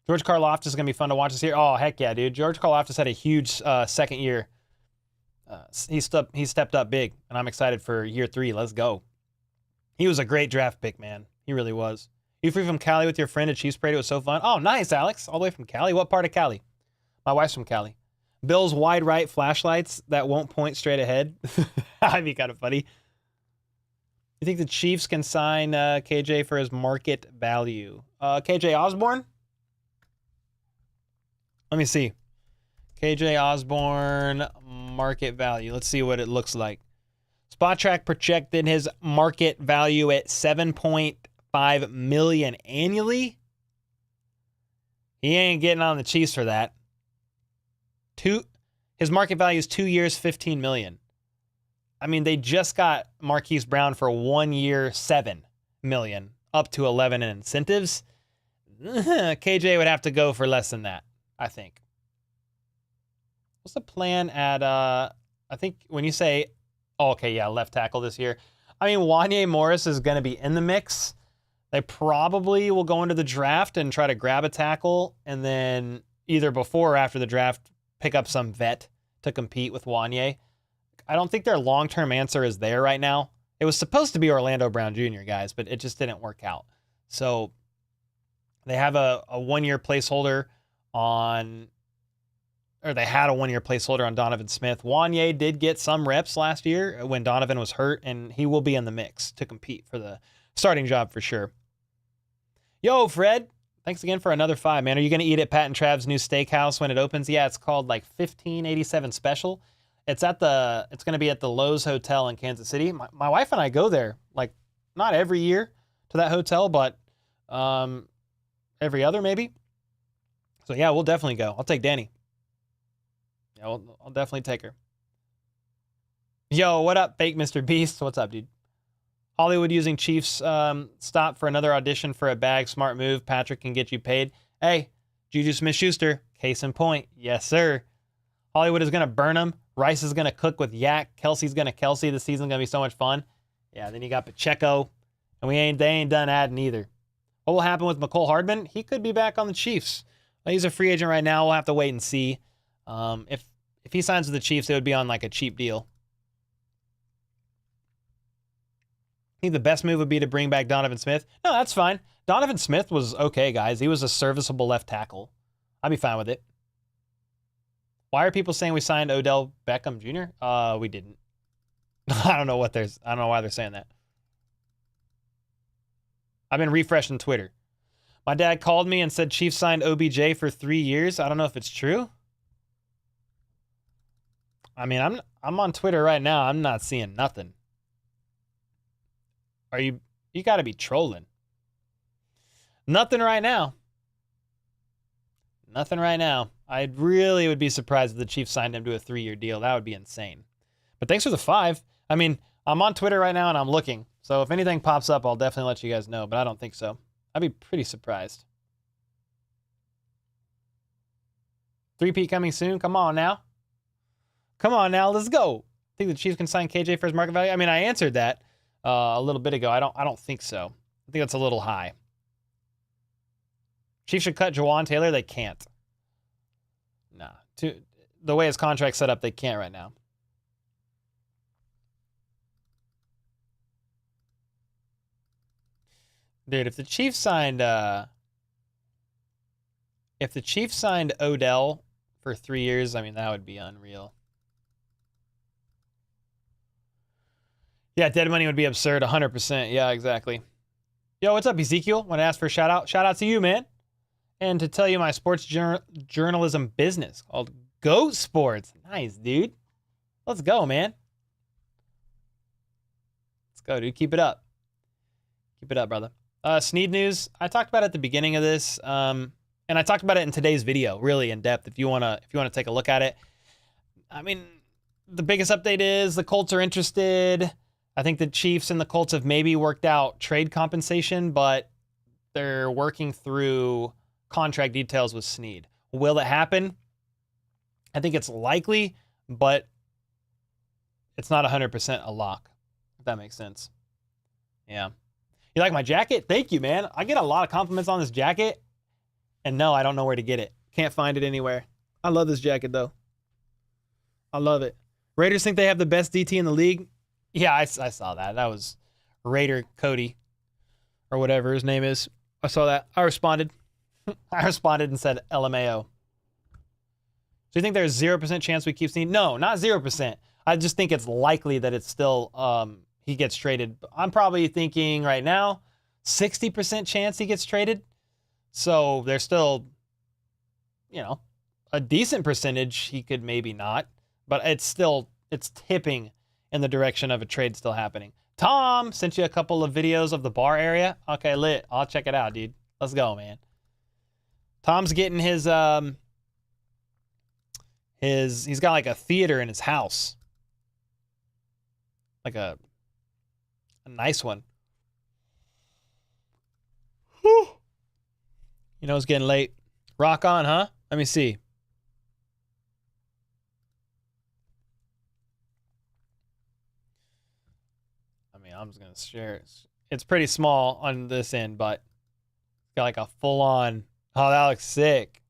George Karlaftis is going to be fun to watch this year. Oh, heck yeah, dude. George Karlaftis had a huge second year. He stepped up big, and I'm excited for year 3. Let's go. He was a great draft pick, man. He really was. You free from Cali with your friend at Chiefs Parade? It was so fun. Oh, nice, Alex. All the way from Cali. What part of Cali? My wife's from Cali. Bill's wide right flashlights that won't point straight ahead. That'd be kind of funny. You think the Chiefs can sign KJ for his market value? KJ Osborne? Let me see. KJ Osborne market value. Let's see what it looks like. Spot Track projected his market value at $7.5 million annually. He ain't getting on the Chiefs for that. His market value is 2 years, $15 million. I mean, they just got Marquise Brown for 1 year, $7 million, up to $11 in incentives. KJ would have to go for less than that. I think. What's the plan at, I think when you say, oh, okay, yeah, left tackle this year. I mean, Wanye Morris is going to be in the mix. They probably will go into the draft and try to grab a tackle, and then either before or after the draft, pick up some vet to compete with Wanye. I don't think their long-term answer is there right now. It was supposed to be Orlando Brown Jr., guys, but it just didn't work out. So they have a one-year placeholder on, or they had a one-year placeholder on Donovan Smith. Wanye did get some reps last year when Donovan was hurt, and he will be in the mix to compete for the starting job for sure. Yo, Fred, thanks again for another 5, man. Are you going to eat at Pat and Trav's new steakhouse when it opens? Yeah, it's called like 1587 Special. It's going to be at the Lowe's Hotel in Kansas City. My wife and I go there, like not every year to that hotel, but every other maybe. So yeah, we'll definitely go. I'll take Danny. Yeah, I'll definitely take her. Yo, what up, fake Mr. Beast? What's up, dude? Hollywood using Chiefs stop for another audition for a bag. Smart move. Patrick can get you paid. Hey, Juju Smith-Schuster, case in point. Yes, sir. Hollywood is going to burn him. Rice is going to cook with Yak. Kelsey's going to Kelsey. The season's going to be so much fun. Yeah, then you got Pacheco. And they ain't done adding either. What will happen with McCole Hardman? He could be back on the Chiefs. He's a free agent right now. We'll have to wait and see. If he signs with the Chiefs, it would be on like a cheap deal. I think the best move would be to bring back Donovan Smith. No, that's fine. Donovan Smith was okay, guys. He was a serviceable left tackle. I'd be fine with it. Why are people saying we signed Odell Beckham Jr.? We didn't. I don't know why they're saying that. I've been refreshing Twitter. My dad called me and said Chiefs signed OBJ for 3 years. I don't know if it's true. I mean, I'm on Twitter right now. I'm not seeing nothing. You got to be trolling. Nothing right now. Nothing right now. I really would be surprised if the Chiefs signed him to a 3-year deal. That would be insane. But thanks for the 5. I mean, I'm on Twitter right now and I'm looking. So if anything pops up, I'll definitely let you guys know. But I don't think so. I'd be pretty surprised. 3P coming soon. Come on now. Come on now. Let's go. Think the Chiefs can sign KJ for his market value? I mean, I answered that a little bit ago. I don't think so. I think that's a little high. Chiefs should cut Jawan Taylor. They can't. Nah. The way his contract's set up, they can't right now. Dude, if the Chiefs signed Odell for 3 years, I mean, that would be unreal. Yeah, dead money would be absurd, 100%. Yeah, exactly. Yo, what's up, Ezekiel? Want to ask for a shout out? Shout out to you, man. And to tell you my sports journalism business called Goat Sports. Nice, dude. Let's go, man. Let's go, dude. Keep it up. Keep it up, brother. Sneed news. I talked about it at the beginning of this, and I talked about it in today's video, really in depth. If you wanna take a look at it. I mean, the biggest update is the Colts are interested. I think the Chiefs and the Colts have maybe worked out trade compensation, but they're working through contract details with Sneed. Will it happen? I think it's likely, but it's not 100% a lock, if that makes sense. Yeah. You like my jacket? Thank you, man. I get a lot of compliments on this jacket, and no, I don't know where to get it. Can't find it anywhere. I love this jacket, though. I love it. Raiders think they have the best DT in the league. Yeah, I saw that. That was Raider Cody, or whatever his name is. I saw that. I responded. I responded and said LMAO. So you think there's 0% chance we keep Sneed? No, not 0%. I just think it's likely that it's still he gets traded. I'm probably thinking right now 60% chance he gets traded. So there's still, a decent percentage he could maybe not, but it's tipping in the direction of a trade still happening. Tom sent you a couple of videos of the bar area. Okay, lit. I'll check it out, dude. Let's go, man. Tom's getting his he's got like a theater in his house. Like a nice one. Whew. It's getting late. Rock on, huh? Let me see. I mean, I'm just going to share it. It's pretty small on this end, but it's got like a full-on... Oh, that looks sick.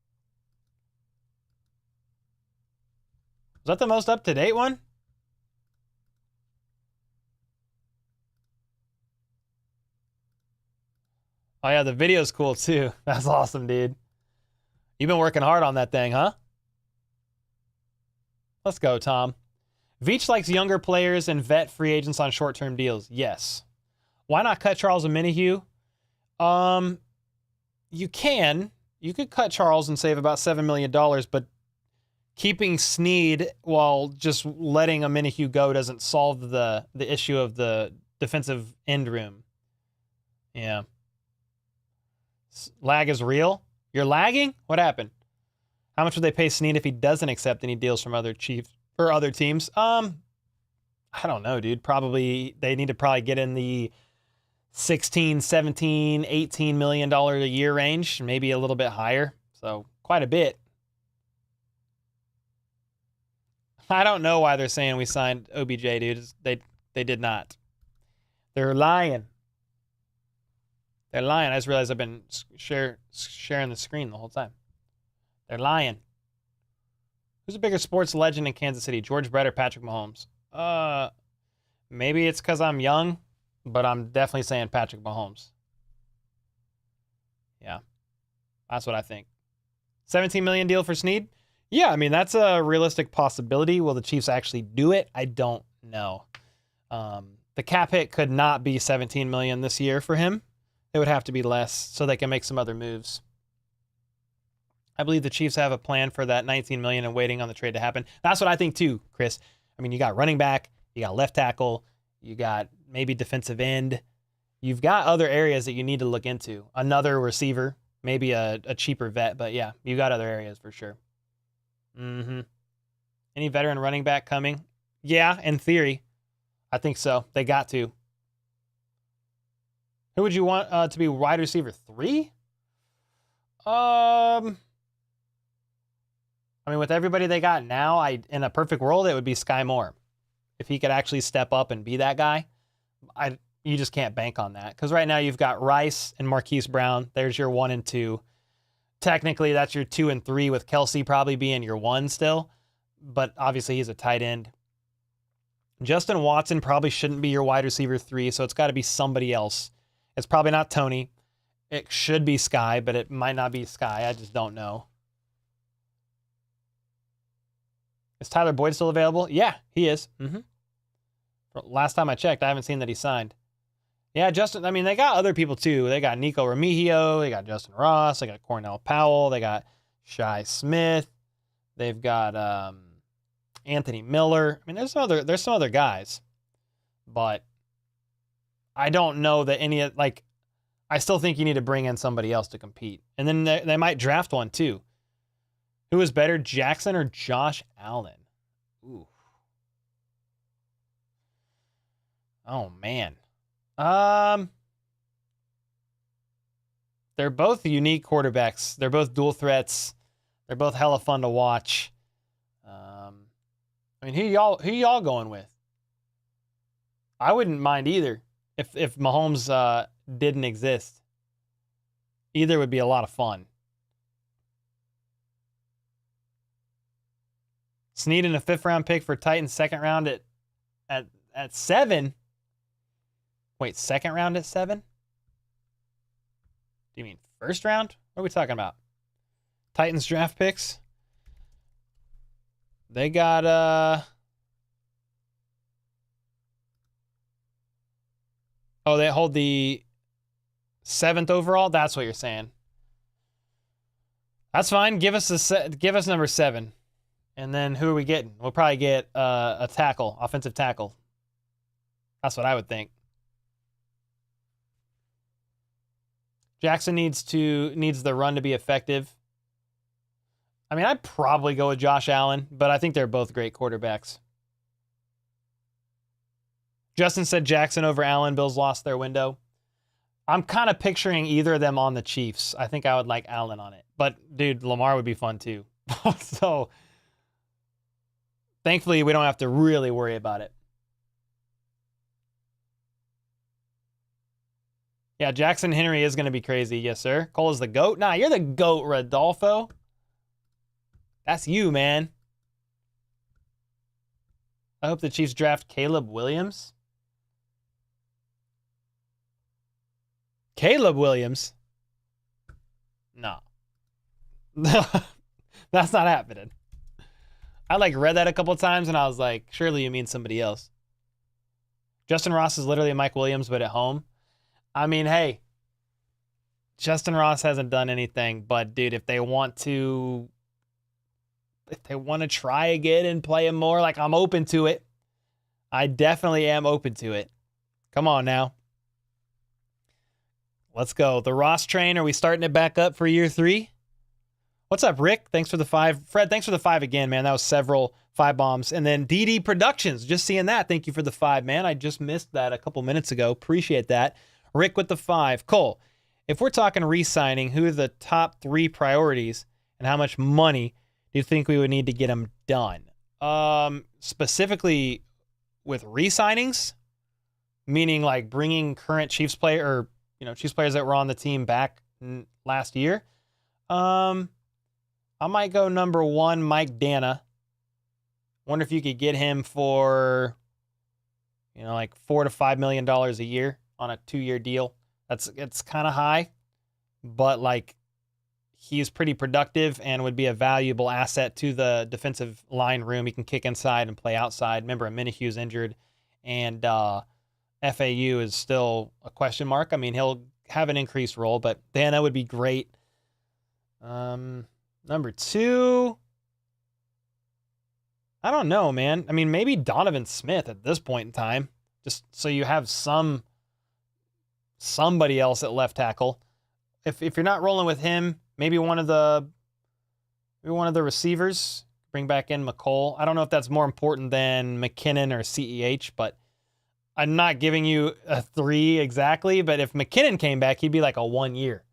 Was that the most up-to-date one? Oh, yeah, the video's cool, too. That's awesome, dude. You've been working hard on that thing, huh? Let's go, Tom. Veach likes younger players and vet free agents on short-term deals. Yes. Why not cut Charles and Minihue? You can. You could cut Charles and save about $7 million, but keeping Snead while just letting a Minihue go doesn't solve the issue of the defensive end room. Yeah. Lag is real? You're lagging? What happened? How much would they pay Snead if he doesn't accept any deals from other Chiefs or other teams? I don't know, dude. Probably they need to probably get in the 16, 17, 18 million dollar a year range, maybe a little bit higher. So, quite a bit. I don't know why they're saying we signed OBJ, dude. They did not. They're lying. They're lying. I just realized I've been sharing the screen the whole time. They're lying. Who's a bigger sports legend in Kansas City, George Brett or Patrick Mahomes? Maybe it's because I'm young, but I'm definitely saying Patrick Mahomes. Yeah, that's what I think. 17 million deal for Snead? Yeah, I mean, that's a realistic possibility. Will the Chiefs actually do it? I don't know. The cap hit could not be 17 million this year for him. It would have to be less so they can make some other moves. I believe the Chiefs have a plan for that 19 million and waiting on the trade to happen. That's what I think too, Chris. I mean, you got running back, you got left tackle, you got maybe defensive end. You've got other areas that you need to look into. Another receiver, maybe a cheaper vet, but yeah, you got other areas for sure. Any veteran running back coming? Yeah, in theory. I think so. They got to. Who would you want to be wide receiver 3? I mean, with everybody they got now, in a perfect world, it would be Sky Moore. If he could actually step up and be that guy, you just can't bank on that. Because right now you've got Rice and Marquise Brown. There's your 1 and 2. Technically, that's your 2 and 3 with Kelsey probably being your 1 still. But obviously, he's a tight end. Justin Watson probably shouldn't be your wide receiver 3, so it's got to be somebody else. It's probably not Tony. It should be Sky, but it might not be Sky. I just don't know. Is Tyler Boyd still available? Yeah, he is. Last time I checked, I haven't seen that he signed. Yeah, Justin, I mean, they got other people too. They got Nico Remigio. They got Justin Ross. They got Cornell Powell. They got Shai Smith. They've got Anthony Miller. I mean, there's some other guys. But I don't know that I still think you need to bring in somebody else to compete. And then they might draft one too. Who is better, Jackson or Josh Allen? Ooh. Oh, man. They're both unique quarterbacks. They're both dual threats. They're both hella fun to watch. I mean, who y'all going with? I wouldn't mind either if Mahomes didn't exist. Either would be a lot of fun. Snead in a 5th round pick for Titans, 2nd round at 7. Wait, 2nd round at 7? Do you mean 1st round? What are we talking about? Titans draft picks? They got oh, they hold the 7th overall? That's what you're saying. That's fine. Give us number 7. And then who are we getting? We'll probably get a tackle, offensive tackle. That's what I would think. Jackson needs the run to be effective. I mean, I'd probably go with Josh Allen, but I think they're both great quarterbacks. Justin said Jackson over Allen. Bills lost their window. I'm kind of picturing either of them on the Chiefs. I think I would like Allen on it. But, dude, Lamar would be fun too. So, thankfully, we don't have to really worry about it. Yeah, Jackson Henry is going to be crazy. Yes, sir. Cole is the GOAT. Nah, you're the GOAT, Rodolfo. That's you, man. I hope the Chiefs draft Caleb Williams. Caleb Williams? No. That's not happening. I read that a couple times and I was like, surely you mean somebody else. Justin Ross is literally Mike Williams, but at home. I mean, hey, Justin Ross hasn't done anything, but dude, if they want to try again and play him more, I'm open to it. I definitely am open to it. Come on now. Let's go. The Ross train, are we starting it back up for year 3? What's up, Rick? Thanks for the 5. Fred, thanks for the 5 again, man. That was several 5 bombs. And then DD Productions, just seeing that. Thank you for the 5, man. I just missed that a couple minutes ago. Appreciate that. Rick with the 5. Cole, if we're talking re-signing, who are the top 3 priorities and how much money do you think we would need to get them done? Specifically with re-signings, meaning bringing current Chiefs player or Chiefs players that were on the team back last year. I might go number 1, Mike Dana. Wonder if you could get him for, $4 to $5 million a year on a 2-year deal. It's kind of high, but he's pretty productive and would be a valuable asset to the defensive line room. He can kick inside and play outside. Remember, Amenahu's injured, and FAU is still a question mark. I mean, he'll have an increased role, but Dana would be great. Number 2, I don't know, man. I mean, maybe Donovan Smith at this point in time, just so you have somebody else at left tackle. If you're not rolling with him, maybe one of the receivers. Bring back in McCole. I don't know if that's more important than McKinnon or CEH, but I'm not giving you a 3 exactly. But if McKinnon came back, he'd be like a 1 year.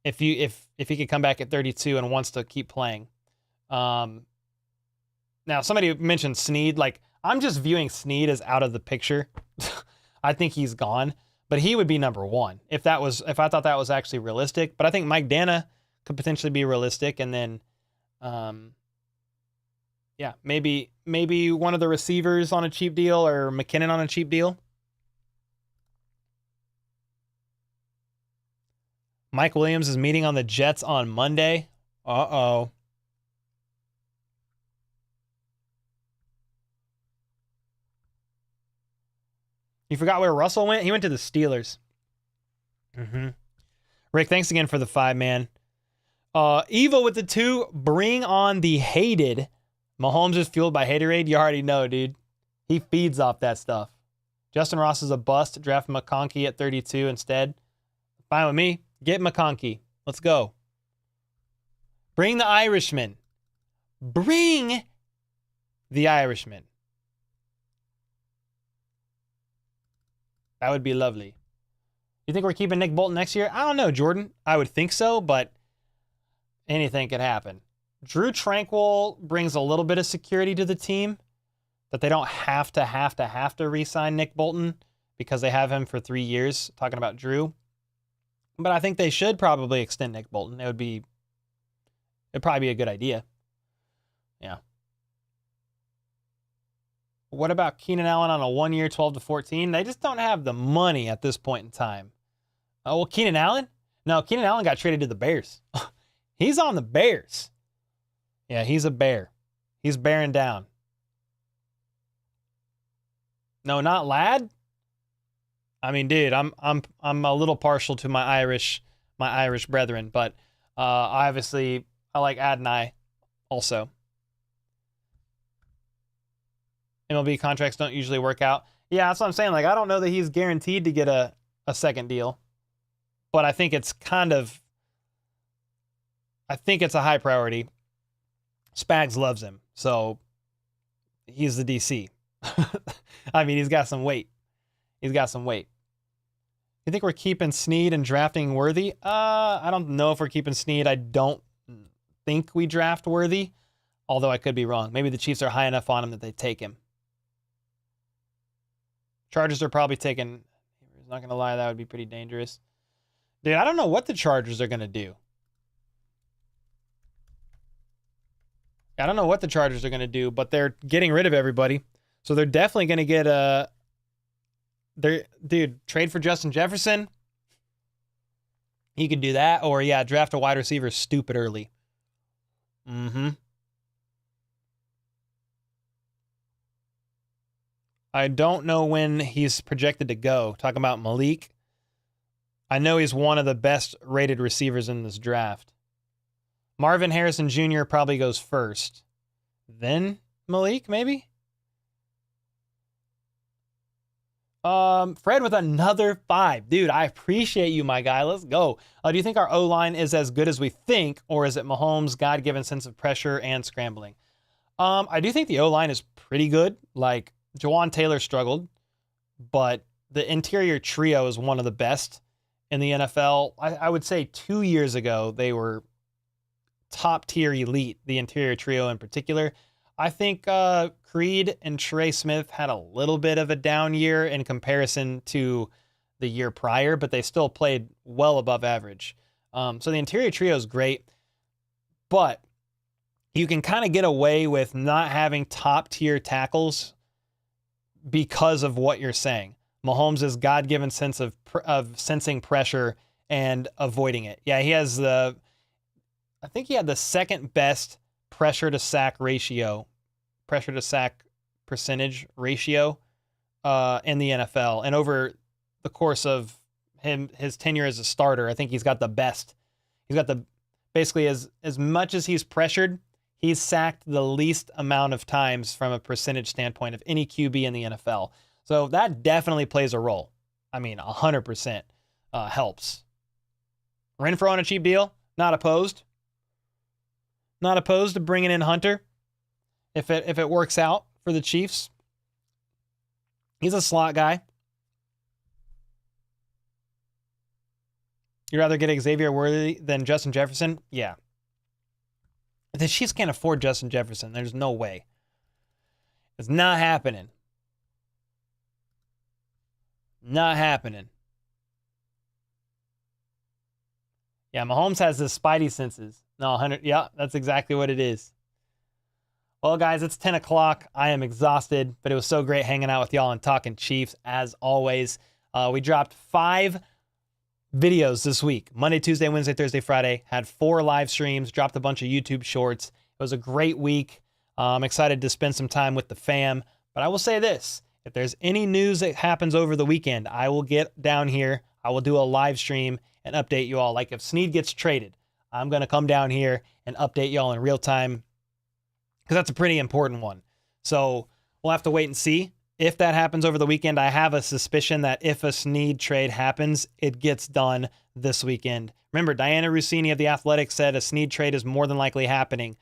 If he could come back at 32 and wants to keep playing. Now somebody mentioned Snead. I'm just viewing Snead as out of the picture. I think he's gone, but he would be number 1 if I thought that was actually realistic. But I think Mike Dana could potentially be realistic, and then, maybe one of the receivers on a cheap deal or McKinnon on a cheap deal. Mike Williams is meeting on the Jets on Monday. Uh-oh. You forgot where Russell went? He went to the Steelers. Rick, thanks again for the 5, man. Evo with the 2. Bring on the hated. Mahomes is fueled by haterade. You already know, dude. He feeds off that stuff. Justin Ross is a bust. Draft McConkey at 32 instead. Fine with me. Get McConkey. Let's go. Bring the Irishman. Bring the Irishman. That would be lovely. You think we're keeping Nick Bolton next year? I don't know, Jordan. I would think so, but anything could happen. Drew Tranquil brings a little bit of security to the team that they don't have to re-sign Nick Bolton because they have him for 3 years, talking about Drew. But I think they should probably extend Nick Bolton. It'd probably be a good idea. Yeah. What about Keenan Allen on a 1 year, 12 to 14? They just don't have the money at this point in time. Oh, well, Keenan Allen? No, Keenan Allen got traded to the Bears. He's on the Bears. Yeah, he's a bear. He's bearing down. No, not Ladd. I mean, dude, I'm a little partial to my Irish brethren, but obviously I like Adonai also. MLB contracts don't usually work out. Yeah, that's what I'm saying. I don't know that he's guaranteed to get a second deal, but I think it's a high priority. Spags loves him, so he's the DC. I mean, he's got some weight. He's You think we're keeping Snead and drafting Worthy? I don't know if we're keeping Snead. I don't think we draft Worthy, although I could be wrong. Maybe the Chiefs are high enough on him that they take him. Chargers are probably taking... I'm not going to lie, that would be pretty dangerous. Dude, I don't know what the Chargers are going to do. I don't know what the Chargers are going to do, but they're getting rid of everybody. So they're definitely going to get a... Dude, trade for Justin Jefferson. He could do that. Or, yeah, draft a wide receiver stupid early. I don't know when he's projected to go. Talking about Malik. I know he's one of the best rated receivers in this draft. Marvin Harrison Jr. probably goes first. Then Malik, maybe? Fred with another 5. Dude, I appreciate you, my guy. Let's go. Do you think our O-line is as good as we think, or is it Mahomes' God-given sense of pressure and scrambling? I do think the O-line is pretty good. Like, Jawan Taylor struggled, but the interior trio is one of the best in the NFL. I would say 2 years ago, they were top-tier elite, the interior trio in particular. I think Creed and Trey Smith had a little bit of a down year in comparison to the year prior, but they still played well above average. So the interior trio is great, but you can kind of get away with not having top-tier tackles because of what you're saying. Mahomes' God-given sense of sensing pressure and avoiding it. Yeah, he has I think he had the second best pressure to sack percentage ratio in the NFL. And over the course of his tenure as a starter, I think he's got the best. He's got basically as much as he's pressured, he's sacked the least amount of times from a percentage standpoint of any QB in the NFL. So that definitely plays a role. I mean, 100% helps. Renfro on a cheap deal, not opposed. Not opposed to bringing in Hunter if it works out for the Chiefs. He's a slot guy. You'd rather get Xavier Worthy than Justin Jefferson? Yeah. The Chiefs can't afford Justin Jefferson. There's no way. It's not happening. Not happening. Yeah, Mahomes has his spidey senses. No, 100. Yeah, that's exactly what it is. Well, guys, it's 10 o'clock. I am exhausted, but it was so great hanging out with y'all and talking Chiefs, as always. We dropped 5 videos this week. Monday, Tuesday, Wednesday, Thursday, Friday. Had 4 live streams. Dropped a bunch of YouTube shorts. It was a great week. I'm excited to spend some time with the fam. But I will say this. If there's any news that happens over the weekend, I will get down here. I will do a live stream and update you all. Like if Snead gets traded, I'm going to come down here and update y'all in real time because that's a pretty important one. So we'll have to wait and see if that happens over the weekend. I have a suspicion that if a Snead trade happens, it gets done this weekend. Remember, Diana Rossini of The Athletic said a Snead trade is more than likely happening,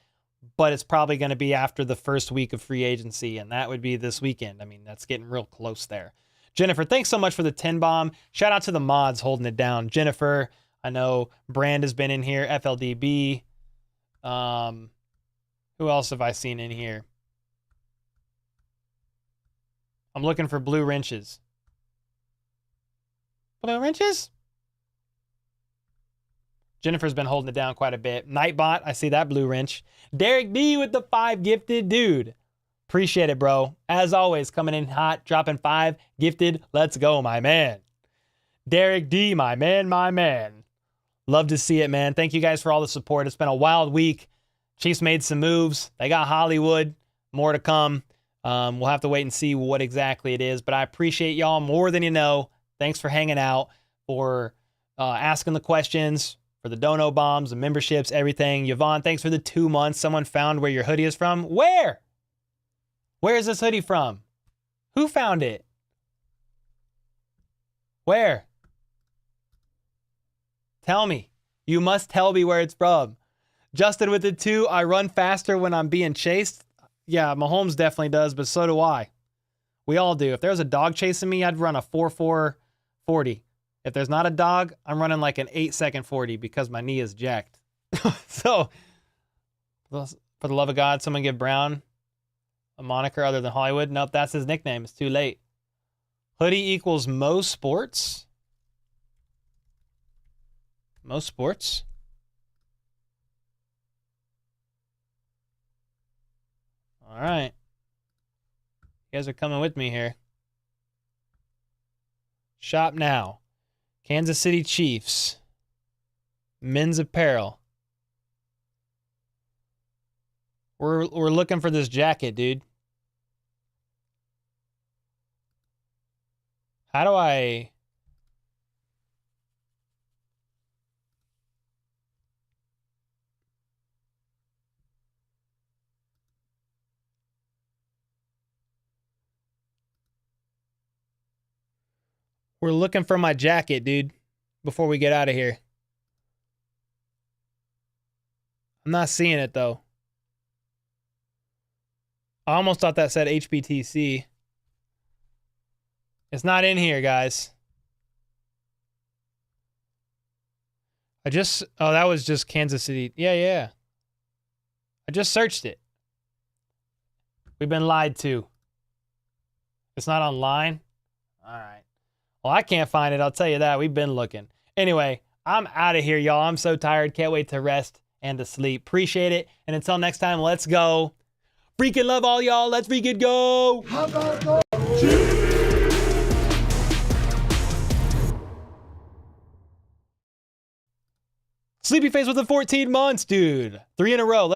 but it's probably going to be after the first week of free agency, and that would be this weekend. I mean, that's getting real close there. Jennifer, thanks so much for the 10 bomb. Shout out to the mods holding it down. Jennifer, I know Brand has been in here. FLDB. Who else have I seen in here? I'm looking for blue wrenches. Blue wrenches? Jennifer's been holding it down quite a bit. Nightbot, I see that blue wrench. Derek D with the 5 gifted. Dude, appreciate it, bro. As always, coming in hot, dropping 5 gifted. Let's go, my man. Derek D, my man, my man. Love to see it, man. Thank you guys for all the support. It's been a wild week. Chiefs made some moves. They got Hollywood. More to come. We'll have to wait and see what exactly it is. But I appreciate y'all more than you know. Thanks for hanging out, for asking the questions, for the dono bombs, the memberships, everything. Yvonne, thanks for the 2 months. Someone found where your hoodie is from. Where? Where is this hoodie from? Who found it? Where? Tell me. You must tell me where it's from. Justin with the 2. I run faster when I'm being chased. Yeah, Mahomes definitely does, but so do I. We all do. If there was a dog chasing me, I'd run a 4.4 40. If there's not a dog, I'm running like an 8-second 40 because my knee is jacked. So, for the love of God, someone give Brown a moniker other than Hollywood. Nope, that's his nickname. It's too late. Hoodie equals Mo Sports. Mo Sports. All right. You guys are coming with me here. Shop now. Kansas City Chiefs. Men's apparel. We're looking for this jacket, dude. How do I... We're looking for my jacket, dude, before we get out of here. I'm not seeing it, though. I almost thought that said HBTC. It's not in here, guys. Oh, that was just Kansas City. Yeah. I just searched it. We've been lied to. It's not online? All right. Well, I can't find it. I'll tell you that. We've been looking. Anyway, I'm out of here, y'all. I'm so tired. Can't wait to rest and to sleep. Appreciate it. And until next time, let's go. Freaking love all y'all. Let's freaking go. Sleepy face with the 14 months, dude. 3 in a row.